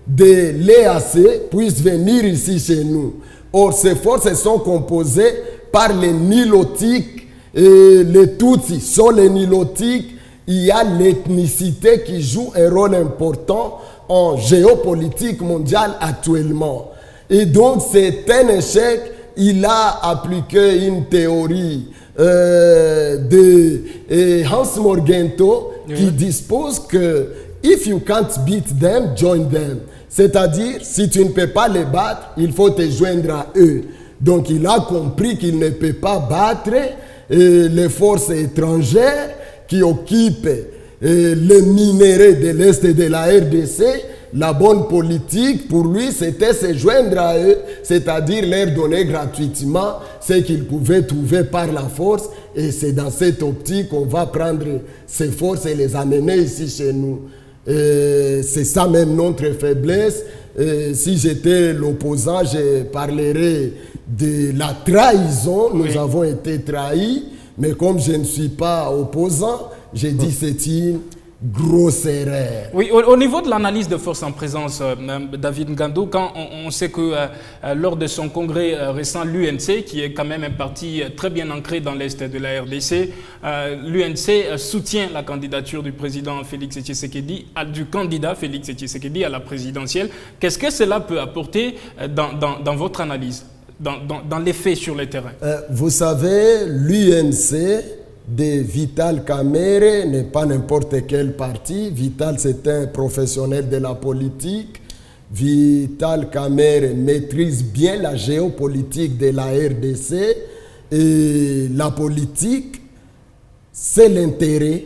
D: de l'EAC puissent venir ici chez nous, or ces forces sont composées par les Nilotiques et les Tutsis. Sur les Nilotiques, il y a l'ethnicité qui joue un rôle important en géopolitique mondiale actuellement. Et donc, c'est un échec. Il a appliqué une théorie de Hans Morgenthau qui dispose que if you can't beat them, join them. C'est-à-dire, si tu ne peux pas les battre, il faut te joindre à eux. Donc, il a compris qu'il ne peut pas battre les forces étrangères qui occupent les minéraux de l'Est de la RDC. La bonne politique, pour lui, c'était se joindre à eux, c'est-à-dire leur donner gratuitement ce qu'ils pouvaient trouver par la force. Et c'est dans cette optique qu'on va prendre ces forces et les amener ici chez nous. C'est ça même notre faiblesse. Si j'étais l'opposant, je parlerais de la trahison. Nous avons été trahis, mais comme je ne suis pas opposant, j'ai dit c'est une grosse erreur.
A: Oui, au niveau de l'analyse de force en présence, David Ngando, quand on sait que lors de son congrès récent, l'UNC, qui est quand même un parti très bien ancré dans l'Est de la RDC, l'UNC soutient la candidature du président Félix Tshisekedi, du candidat Félix Tshisekedi à la présidentielle. Qu'est-ce que cela peut apporter dans votre analyse, dans les faits sur le terrain?
D: Vous savez, l'UNC de Vital Kamerhe n'est pas n'importe quel parti. Vital, c'est un professionnel de la politique. Vital Kamerhe maîtrise bien la géopolitique de la RDC. Et la politique, c'est l'intérêt.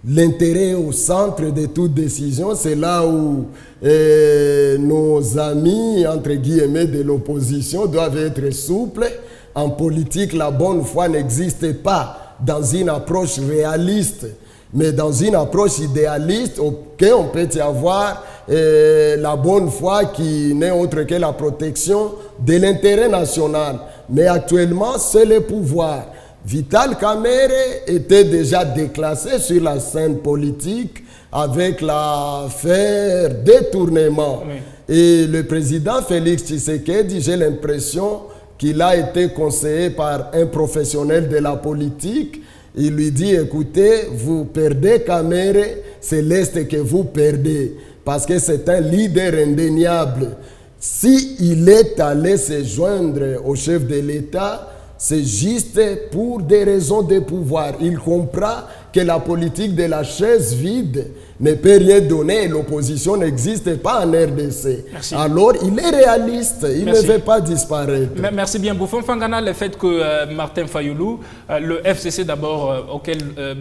D: L'intérêt est au centre de toute décision. C'est là où nos amis, entre guillemets, de l'opposition doivent être souples. En politique, la bonne foi n'existe pas dans une approche réaliste, mais dans une approche idéaliste, ok, on peut y avoir la bonne foi qui n'est autre que la protection de l'intérêt national. Mais actuellement, c'est le pouvoir. Vital Kamerhe était déjà déclassé sur la scène politique avec l'affaire détournement. Oui. Et le président Félix Tshisekedi, j'ai l'impression qu'il a été conseillé par un professionnel de la politique. Il lui dit, écoutez, vous perdez Kamerhe, c'est l'Est que vous perdez, parce que c'est un leader indéniable. S'il est allé se joindre au chef de l'État, c'est juste pour des raisons de pouvoir. Il comprend que la politique de la chaise vide ne peut rien donner et l'opposition n'existe pas en RDC. Merci. Alors, il est réaliste, il ne veut pas disparaître.
A: Merci bien. Bouffon Fangana, le fait que Martin Fayoulou, le FCC d'abord,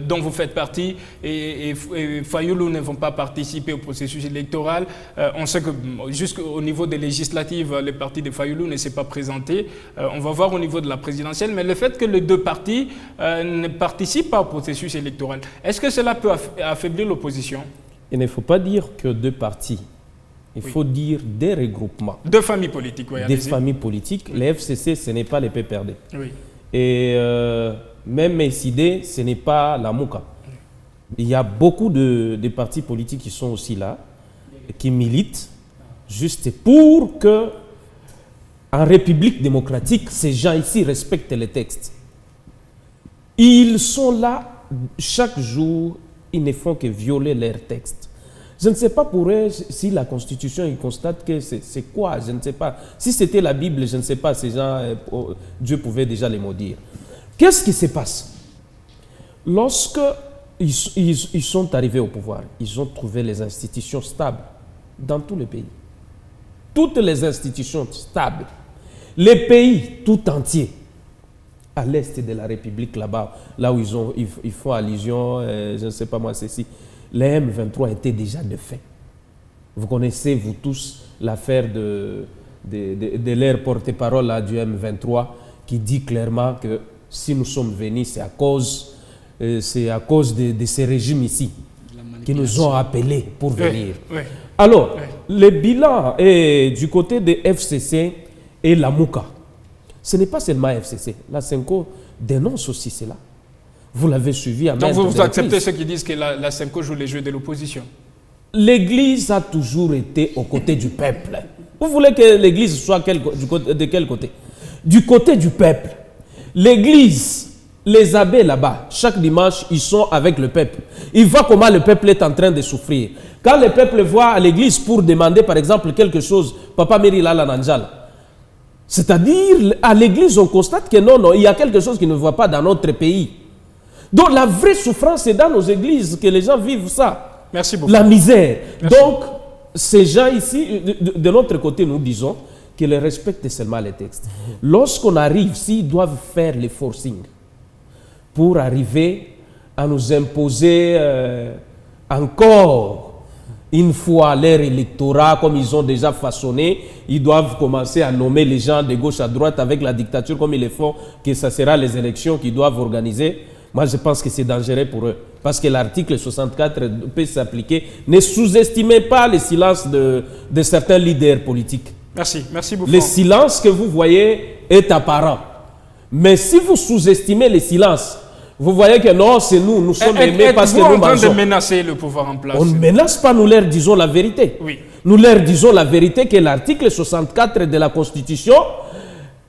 A: dont vous faites partie, et Fayoulou ne vont pas participer au processus électoral. On sait que jusqu'au niveau des législatives, le parti de Fayoulou ne s'est pas présenté. On va voir au niveau de la présidentielle, mais le fait que les deux partis ne participent pas au processus électoral, est-ce que cela peut affaiblir l'opposition?
B: Il ne faut pas dire que deux partis. Il faut dire des regroupements.
A: Deux familles politiques, oui.
B: Des familles politiques. Les FCC, ce n'est pas les PPRD.
A: Oui.
B: Et même SID, ce n'est pas la MOUCA. Il y a beaucoup de partis politiques qui sont aussi là, qui militent, juste pour que, en République démocratique, ces gens ici respectent les textes. Ils sont là chaque jour. Ils ne font que violer leurs textes. Je ne sais pas pour eux si la Constitution, ils constatent que c'est quoi, je ne sais pas. Si c'était la Bible, je ne sais pas, ces gens, Dieu pouvait déjà les maudire. Qu'est-ce qui se passe? Lorsque ils sont arrivés au pouvoir, ils ont trouvé les institutions stables dans tout le pays. Toutes les institutions stables. Les pays tout entiers. À l'est de la République, là-bas, là où ils font allusion, je ne sais pas moi, ceci, les M23 étaient déjà de fait. Vous connaissez, vous tous, l'affaire de leur porte-parole du M23 qui dit clairement que si nous sommes venus, c'est à cause de ces régimes ici qui nous ont appelés pour venir. Oui. Alors, le bilan est du côté des FCC et la MOUCA. Ce n'est pas seulement FCC. La Senko dénonce aussi cela. Vous l'avez suivi à
A: Donc vous acceptez ceux qui disent que la Senko joue les jeux de l'opposition?
B: L'Église a toujours été aux côtés du peuple. Vous voulez que l'Église soit de quel côté? Du côté du peuple. L'Église, les abbés là-bas, chaque dimanche, ils sont avec le peuple. Ils voient comment le peuple est en train de souffrir. Quand le peuple voit à l'Église pour demander par exemple quelque chose, Papa Meri Lala Nanjala, c'est-à-dire, à l'Église, on constate que non, il y a quelque chose qui ne va pas dans notre pays. Donc, la vraie souffrance, c'est dans nos églises que les gens vivent ça.
A: Merci beaucoup.
B: La misère.
A: Merci.
B: Donc, ces gens ici, de notre côté, nous disons qu'ils respectent seulement les textes. Lorsqu'on arrive, s'ils doivent faire les forcing pour arriver à nous imposer encore une fois leur électorat, comme ils ont déjà façonné, ils doivent commencer à nommer les gens de gauche à droite avec la dictature comme ils le font, que ce sera les élections qu'ils doivent organiser. Moi, je pense que c'est dangereux pour eux. Parce que l'article 64 peut s'appliquer. Ne sous-estimez pas le silence de certains leaders politiques.
A: Merci. Merci beaucoup.
B: Le silence que vous voyez est apparent. Mais si vous sous-estimez le silence Vous voyez que non, c'est nous sommes aimés parce que nous
A: en train de
B: mangeons.
A: menacer le pouvoir en place?
B: On ne menace pas, nous leur disons la vérité.
A: Oui.
B: Nous leur disons la vérité que l'article 64 de la Constitution,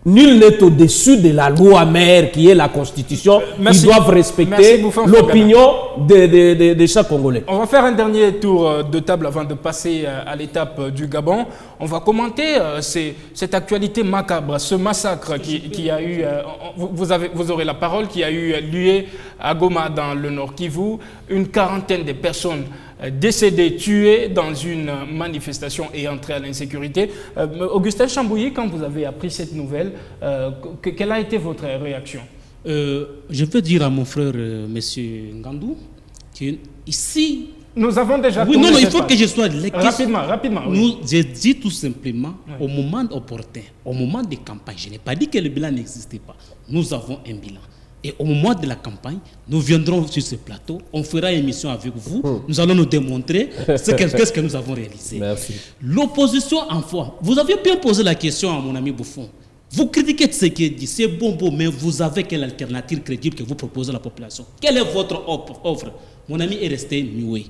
B: nul n'est au-dessus de la loi mère qui est la Constitution.
A: Merci.
B: Ils doivent respecter
A: Merci, Bouffon
B: l'opinion de chaque Congolais.
A: On va faire un dernier tour de table avant de passer à l'étape du Gabon. On va commenter cette actualité macabre, ce massacre qui a eu, vous aurez la parole, qui a eu lieu à Goma dans le Nord Kivu. Une quarantaine de personnes décédées, tuées dans une manifestation et entrées à l'insécurité. Augustin Chambouilly, quand vous avez appris cette nouvelle, quelle a été votre réaction?
E: Je veux dire à mon frère, monsieur Ngandou, qu'ici...
A: Nous avons déjà...
E: Oui, non, il faut que je sois...
A: Rapidement. Oui.
E: J'ai dit tout simplement, au moment opportun, au moment des campagnes, je n'ai pas dit que le bilan n'existait pas. Nous avons un bilan. Et au moment de la campagne, nous viendrons sur ce plateau, on fera une émission avec vous, nous allons nous démontrer qu'est-ce que nous avons réalisé.
B: Merci.
E: L'opposition en foi. Vous aviez bien posé la question à mon ami Bouffon. Vous critiquez ce qui est dit, c'est bon, mais vous avez quelle alternative crédible que vous proposez à la population? Quelle est votre offre? Mon ami est resté muet.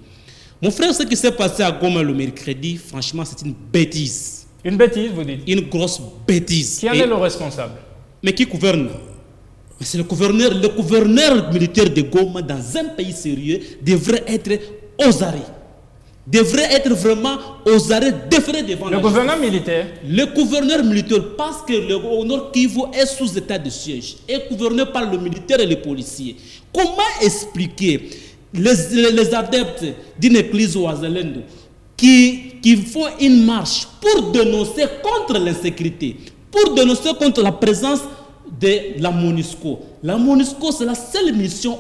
E: Mon frère, ce qui s'est passé à Goma le mercredi, franchement, c'est une bêtise.
A: Une bêtise, vous dites?
E: Une grosse bêtise.
A: Qui en est le responsable?
E: Mais qui gouverne? C'est le gouverneur militaire de Goma, dans un pays sérieux, devrait être aux arrêts. Devrait être vraiment aux arrêts, déféré devant
A: le gouverneur militaire?
E: Le gouverneur militaire, parce que le Nord Kivu est sous état de siège, est gouverné par le militaire et les policiers. Comment expliquer les adeptes d'une église oazelendo qui font une marche pour dénoncer contre l'insécurité, pour dénoncer contre la présence de la MONUSCO. La MONUSCO, c'est la seule mission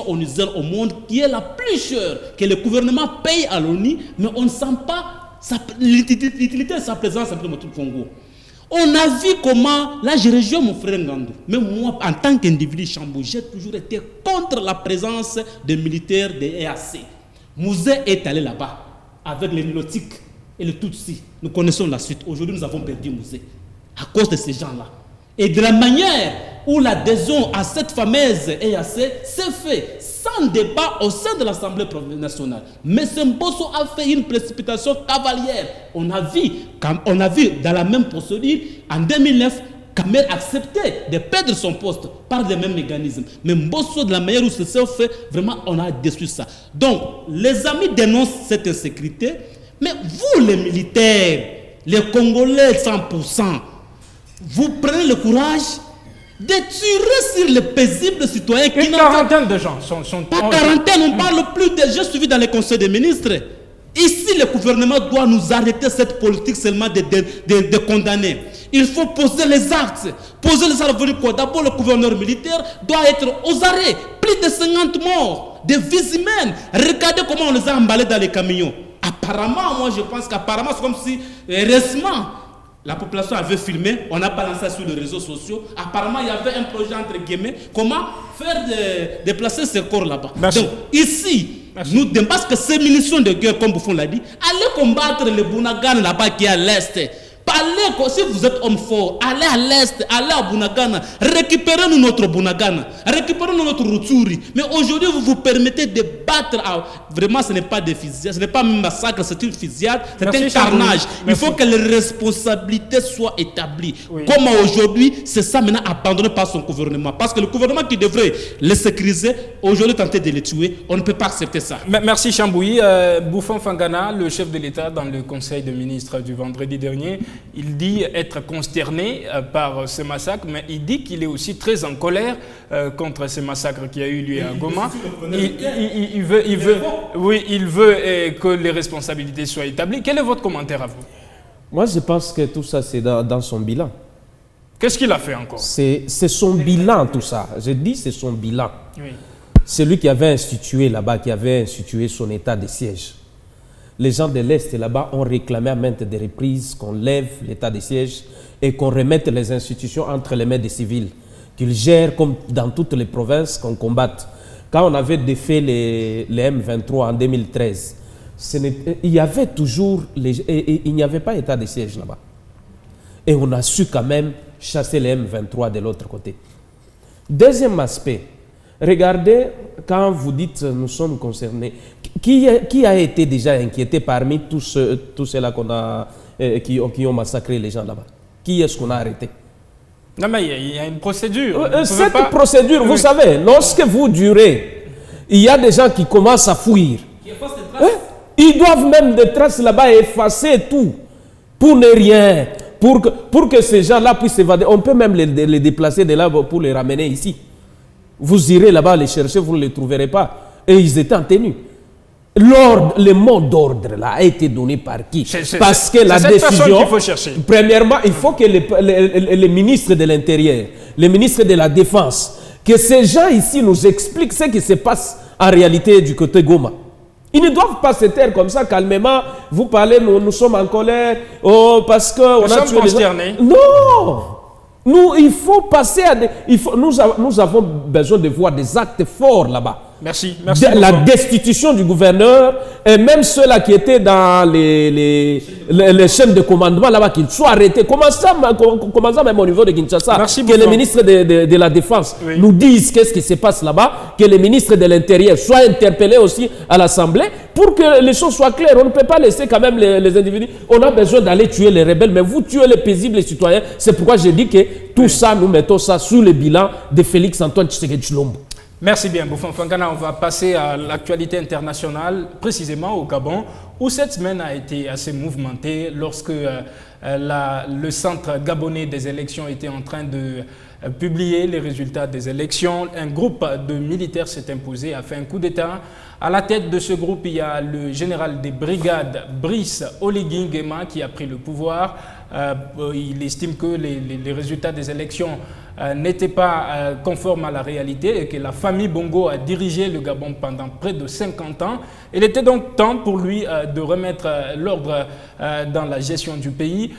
E: onusienne au monde qui est la plus chère, que le gouvernement paye à l'ONU, mais on ne sent pas l'utilité de sa présence dans le Congo. On a vu comment, là je rejoins mon frère Ngandou, mais moi en tant qu'individu Chambou, j'ai toujours été contre la présence des militaires de EAC. Mouzé est allé là-bas avec les Nilotiques et les Tutsis. Nous connaissons la suite. Aujourd'hui nous avons perdu Mouzé à cause de ces gens-là. Et de la manière où l'adhésion à cette fameuse EAC s'est faite sans débat au sein de l'Assemblée nationale. Mais Mbosso a fait une précipitation cavalière. On a vu dans la même procédure, en 2009, Kamel acceptait de perdre son poste par les mêmes mécanismes. Mais Mbosso, de la manière où ça s'est fait, vraiment, on a déçu ça. Donc, les amis dénoncent cette insécurité, mais vous, les militaires, les Congolais 100%, vous prenez le courage de tirer sur les paisibles citoyens qui
A: n'ont pas... Une quarantaine de gens sont...
E: Pas quarantaine, on parle plus de... J'ai suivi dans les conseils des ministres. Ici, le gouvernement doit nous arrêter cette politique seulement de condamner. Il faut poser les actes. Poser les actes, quoi? D'abord, le gouverneur militaire doit être aux arrêts. Plus de 50 morts, des vies humaines. Regardez comment on les a emballés dans les camions. Apparemment, moi je pense qu'apparemment, c'est comme si récemment, la population avait filmé, on a balancé ça sur les réseaux sociaux. Apparemment, il y avait un projet entre guillemets, comment faire déplacer ces corps là-bas. Donc, ici, nous, parce que ces munitions de guerre, comme Bouffon l'a dit, allez combattre les Bunagana là-bas qui est à l'est. Allez, si vous êtes homme fort, allez à l'est, allez à Bunagana, récupérez-nous notre Bunagana, récupérez-nous notre Rutshuri. Mais aujourd'hui, vous vous permettez de battre. Vraiment, ce n'est pas des fusillades, ce n'est pas un massacre, c'est une fusillade, c'est un carnage. Il faut que les responsabilités soient établies. Oui. Comme aujourd'hui, c'est ça maintenant abandonné par son gouvernement. Parce que le gouvernement qui devrait les sécuriser, aujourd'hui tenter de les tuer, on ne peut pas accepter ça.
A: Merci Chambouilly. Bouffon Fangana, le chef de l'État dans le Conseil des ministres du vendredi dernier, il dit être consterné par ce massacre, mais il dit qu'il est aussi très en colère contre ce massacre qui a eu lieu à Goma. Il veut que les responsabilités soient établies. Quel est votre commentaire à vous?
B: Moi, je pense que tout ça, c'est dans son bilan.
A: Qu'est-ce qu'il a fait encore?
B: C'est son bilan, tout ça. Je dis c'est son bilan.
A: Oui.
B: C'est lui qui avait institué là-bas, qui avait institué son état de siège. Les gens de l'Est là-bas ont réclamé à maintes des reprises qu'on lève l'état de siège et qu'on remette les institutions entre les mains des civils, qu'ils gèrent comme dans toutes les provinces, qu'on combatte. Quand on avait défait les M23 en 2013, il y avait toujours, il n'y avait pas état de siège là-bas. Et on a su quand même chasser les M23 de l'autre côté. Deuxième aspect, Regardez, quand vous dites nous sommes concernés, qui a été déjà inquiété parmi tous ceux-là qui ont massacré les gens là-bas? Qui est-ce qu'on a arrêté?
A: Non, mais il y a une procédure.
B: Cette procédure, vous savez, lorsque vous durez, il y a des gens qui commencent à fuir. Ils doivent même des traces là-bas effacer tout pour ne rien, pour que ces gens-là puissent s'évader. On peut même les déplacer de là pour les ramener ici. Vous irez là-bas les chercher, vous ne les trouverez pas. Et ils étaient en tenue. Le mot d'ordre là a été donné par qui? Parce que la décision,
A: qu'il faut chercher.
B: Premièrement, il faut que les ministres de l'Intérieur, les ministres de la Défense, que ces gens ici nous expliquent ce qui se passe en réalité du côté Goma. Ils ne doivent pas se taire comme ça calmement. Vous parlez, nous sommes en colère, parce qu'on a tué les gens. Non! Il faut passer à nous avons besoin de voir des actes forts là-bas.
A: Merci.
B: La destitution du gouverneur et même ceux-là qui étaient dans les chaînes de commandement là-bas, qu'ils soient arrêtés. Commençant même au niveau de Kinshasa, que les ministres de la Défense nous disent qu'est-ce qui se passe là-bas, que les ministres de l'Intérieur soient interpellés aussi à l'Assemblée pour que les choses soient claires. On ne peut pas laisser quand même les individus. On a besoin d'aller tuer les rebelles, mais vous tuez les paisibles citoyens. C'est pourquoi j'ai dit que tout ça, nous mettons ça sous le bilan de Félix Antoine Tshisekedi Tshilombo.
A: Merci bien, Bouffon Fangana. On va passer à l'actualité internationale, précisément au Gabon, où cette semaine a été assez mouvementée lorsque le centre gabonais des élections était en train de publier les résultats des élections. Un groupe de militaires s'est imposé, a fait un coup d'État. À la tête de ce groupe, il y a le général des brigades, Brice Oligui Nguema, qui a pris le pouvoir. Il estime que les résultats des élections n'étaient pas conformes à la réalité et que la famille Bongo a dirigé le Gabon pendant près de 50 ans. Il était donc temps pour lui de remettre l'ordre dans la gestion du pays.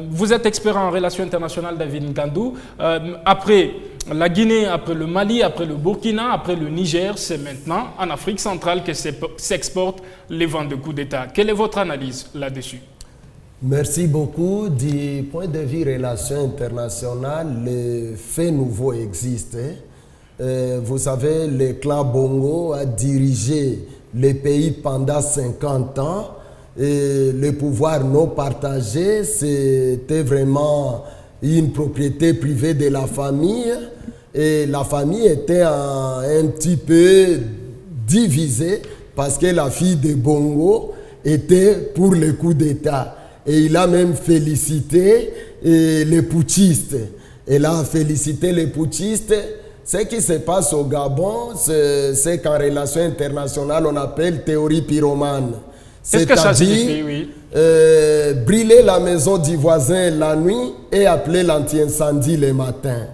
A: Vous êtes expert en relations internationales, David Ngandou. Après la Guinée, après le Mali, après le Burkina, après le Niger, c'est maintenant en Afrique centrale que s'exportent les vents de coups d'État. Quelle est votre analyse là-dessus?
D: Merci beaucoup. Du point de vue relations internationales, les faits nouveaux existent. Vous savez, le clan Bongo a dirigé le pays pendant 50 ans. Et le pouvoir non partagé, c'était vraiment une propriété privée de la famille. Et la famille était un petit peu divisée parce que la fille de Bongo était pour le coup d'État. Et il a même félicité les putschistes. Il a félicité les putschistes. Ce qui se passe au Gabon, c'est qu'en relation internationale, on appelle théorie pyromane.
A: Qu'est-ce que ça signifie, oui?
D: Brûler la maison du voisin la nuit et appeler l'anti-incendie le matin.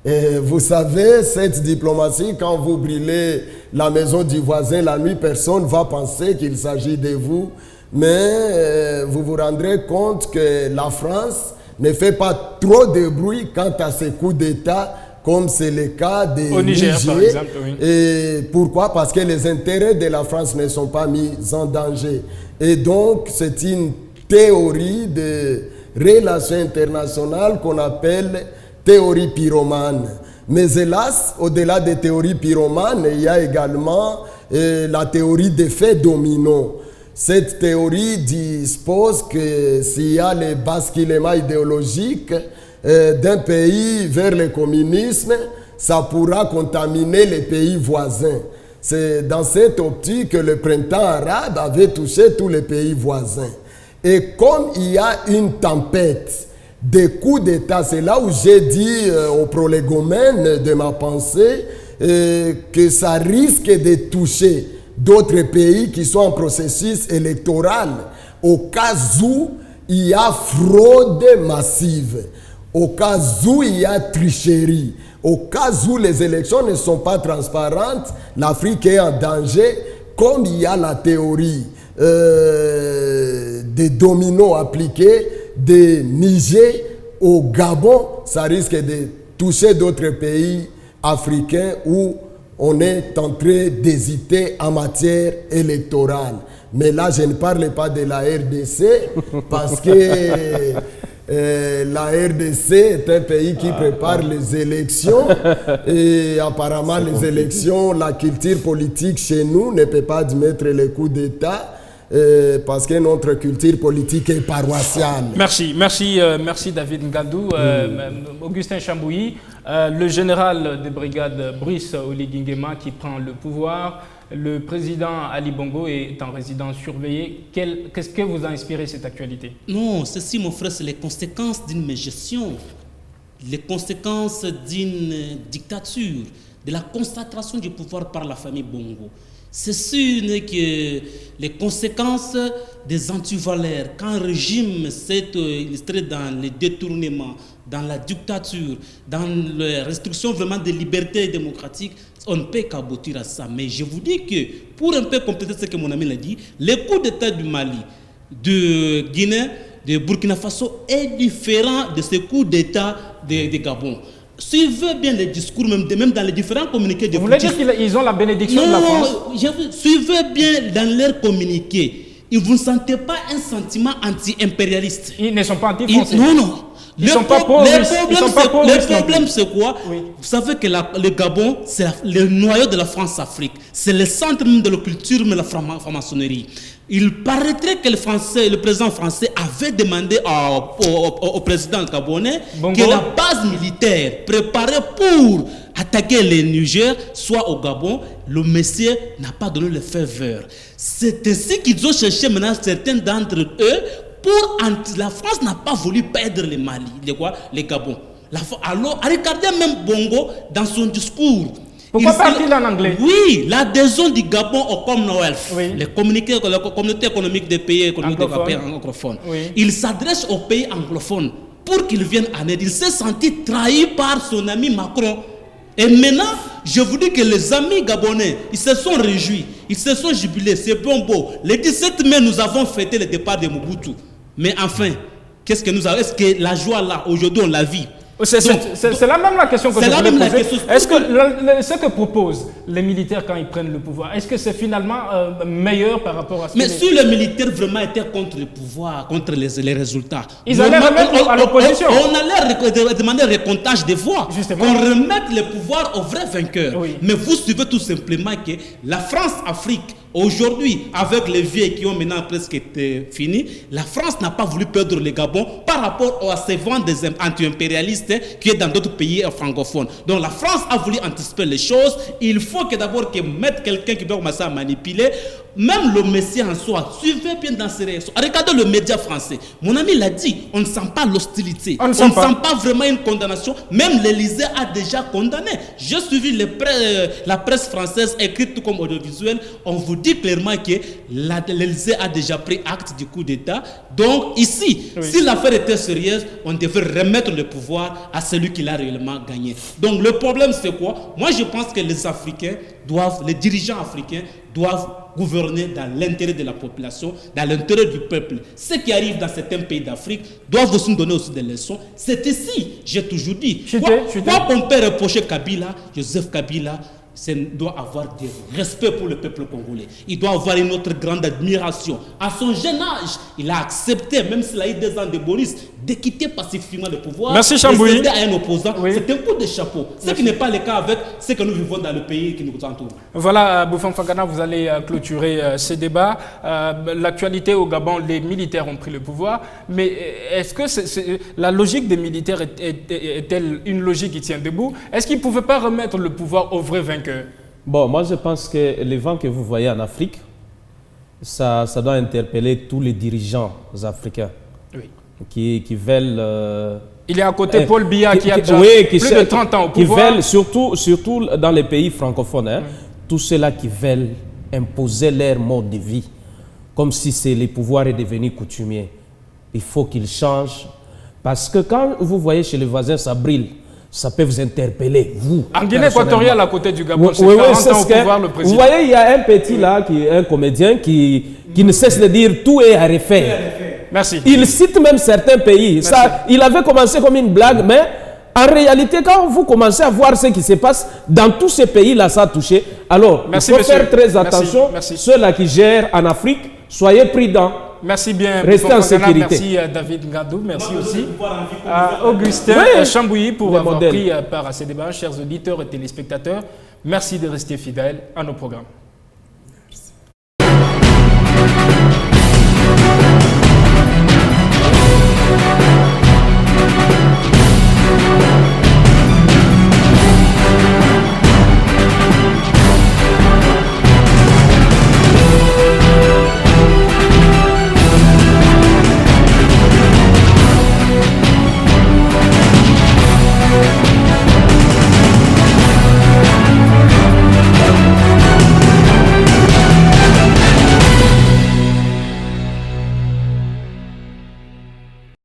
D: Et vous savez, cette diplomatie, quand vous brûlez la maison du voisin la nuit, personne ne va penser qu'il s'agit de vous. Mais vous vous rendrez compte que la France ne fait pas trop de bruit quant à ces coups d'État, comme c'est le cas au Niger, par exemple. Oui. Et pourquoi? Parce que les intérêts de la France ne sont pas mis en danger. Et donc, c'est une théorie de relations internationales qu'on appelle théorie pyromane. Mais hélas, au-delà des théories pyromanes, il y a également la théorie des faits dominos. Cette théorie dispose que s'il y a le basculement idéologique d'un pays vers le communisme, ça pourra contaminer les pays voisins. C'est dans cette optique que le printemps arabe avait touché tous les pays voisins. Et comme il y a une tempête des coups d'État, c'est là où j'ai dit au prolégomène de ma pensée que ça risque de toucher d'autres pays qui sont en processus électoral au cas où il y a fraude massive, au cas où il y a tricherie, au cas où les élections ne sont pas transparentes, l'Afrique est en danger, comme il y a la théorie des dominos appliqués de Niger au Gabon, ça risque de toucher d'autres pays africains où on est en train d'hésiter en matière électorale. Mais là, je ne parle pas de la RDC parce que la RDC est un pays qui prépare les élections et apparemment les élections, la culture politique chez nous ne peut pas admettre les coups d'État. Parce que notre culture politique est paroissiale.
A: Merci David Ngandou. Augustin Chambouilly, le général de brigade Brice Oligui Nguema qui prend le pouvoir, le président Ali Bongo est en résidence surveillée. Qu'est-ce que vous a inspiré cette actualité?
E: Non, ceci mon frère, c'est les conséquences d'une mégestion, les conséquences d'une dictature, de la concentration du pouvoir par la famille Bongo. C'est sûr que les conséquences des antivaleurs, quand un régime s'est illustré dans les détournements, dans la dictature, dans les restrictions vraiment des libertés démocratiques, on ne peut qu'aboutir à ça. Mais je vous dis que, pour un peu compléter ce que mon ami l'a dit, les coups d'État du Mali, de Guinée, de Burkina Faso est différent de ces coups d'État de Gabon. Suivez bien les discours, même dans les différents communiqués de
A: Vous voulez dire qu'ils ont la bénédiction de la France?
E: Suivez bien dans leurs communiqués. Vous ne sentez pas un sentiment anti-impérialiste.
A: Ils ne sont pas anti-français.
E: Non.
A: Ils ne sont pas pauvres.
E: Le problème, c'est quoi? Oui. Vous savez que le Gabon, c'est le noyau de la France-Afrique. C'est le centre même de la culture, mais la franc-maçonnerie. Il paraîtrait que le président français avait demandé au président gabonais que la base militaire préparée pour attaquer le Niger soit au Gabon. Le monsieur n'a pas donné le feu vert. C'est ainsi qu'ils ont cherché maintenant certains d'entre eux. La France n'a pas voulu perdre le Mali, le Gabon. Alors, regardez même Bongo dans son discours.
A: Pourquoi parle-t-il en anglais?
E: Oui, l'adhésion du Gabon au Commonwealth, les communautés économiques des pays économiques anglophones. Oui. Il s'adresse aux pays anglophones pour qu'ils viennent en aide. Il s'est senti trahi par son ami Macron. Et maintenant, je vous dis que les amis gabonais, ils se sont réjouis, ils se sont jubilés, c'est bon beau. Le 17 mai, nous avons fêté le départ de Mobutu. Mais enfin, qu'est-ce que nous avons? Est-ce que la joie là, aujourd'hui, on la vit?
A: C'est la même la question que je voulais poser. Est-ce que ce que proposent les militaires quand ils prennent le pouvoir, est-ce que c'est finalement meilleur par rapport à ce que...
E: Mais si les militaires vraiment étaient contre le pouvoir, contre les résultats...
A: Ils allaient remettre à l'opposition.
E: On allait demander un recomptage des voix.
A: Justement.
E: On remette le pouvoir aux vrais vainqueurs.
A: Oui.
E: Mais vous suivez tout simplement que la France-Afrique, aujourd'hui, avec les vieux qui ont maintenant presque été finis, la France n'a pas voulu perdre le Gabon par rapport à ces vents des anti-impérialistes qui est dans d'autres pays francophones. Donc la France a voulu anticiper les choses. Il faut que d'abord qu'ils mettent quelqu'un qui peut commencer à manipuler. Même le Messie en soi, suivez bien dans ces réactions. Regardez le média français. Mon ami l'a dit, on ne sent pas l'hostilité. On ne sent pas vraiment une condamnation. Même l'Élysée a déjà condamné. J'ai suivi la presse française écrite comme audiovisuelle. On vous dit clairement que l'Élysée a déjà pris acte du coup d'État. Donc ici, si l'affaire était sérieuse, on devait remettre le pouvoir à celui qui l'a réellement gagné. Donc le problème c'est quoi? Moi je pense que les dirigeants africains doivent gouverner dans l'intérêt de la population, dans l'intérêt du peuple. Ce qui arrive dans certains pays d'Afrique doivent aussi nous donner aussi des leçons. C'est ici, j'ai toujours dit. Quoi qu'on peut reprocher Kabila, Joseph Kabila, doit avoir du respect pour le peuple congolais. Il doit avoir une autre grande admiration. À son jeune âge, il a accepté, même s'il a eu 2 ans de bonus, de quitter pacifiquement le pouvoir.
A: Merci Chambouilly.
E: De céder à un opposant. C'est un coup de chapeau. Ce qui n'est pas le cas avec ce que nous vivons dans le pays qui nous entoure. Voilà,
A: Bouffon Fagana, vous allez clôturer ce débat. L'actualité au Gabon, les militaires ont pris le pouvoir. Mais est-ce que la logique des militaires est-elle une logique qui tient debout? Est-ce qu'ils ne pouvaient pas remettre le pouvoir aux vrais vainqueurs?
B: Bon, moi je pense que les vents que vous voyez en Afrique, ça doit interpeller tous les dirigeants africains qui veulent...
A: Il y a à côté Paul Biya qui a déjà plus de 30 ans au pouvoir.
B: Qui veulent, surtout dans les pays francophones, tous ceux-là qui veulent imposer leur mode de vie, comme si le pouvoir est devenu coutumier. Il faut qu'ils changent, parce que quand vous voyez chez les voisins ça brille, ça peut vous interpeller, vous.
A: En Guinée équatoriale, à côté du Gabon, c'est 40 ans au pouvoir, le président.
B: Vous voyez, il y a un petit là, un comédien, qui ne cesse de dire tout est à refaire.
A: Merci.
B: Il cite même certains pays. Ça, il avait commencé comme une blague, mais en réalité, quand vous commencez à voir ce qui se passe dans tous ces pays-là, ça a touché. Alors, il faut faire très attention. Ceux-là qui gèrent en Afrique Soyez prudents.
A: Merci bien.
B: Restez en sécurité.
A: Merci David Ngandou. Merci aussi à Augustin Chambouilly pour avoir pris part à ce débat. Chers auditeurs et téléspectateurs, merci de rester fidèles à nos programmes.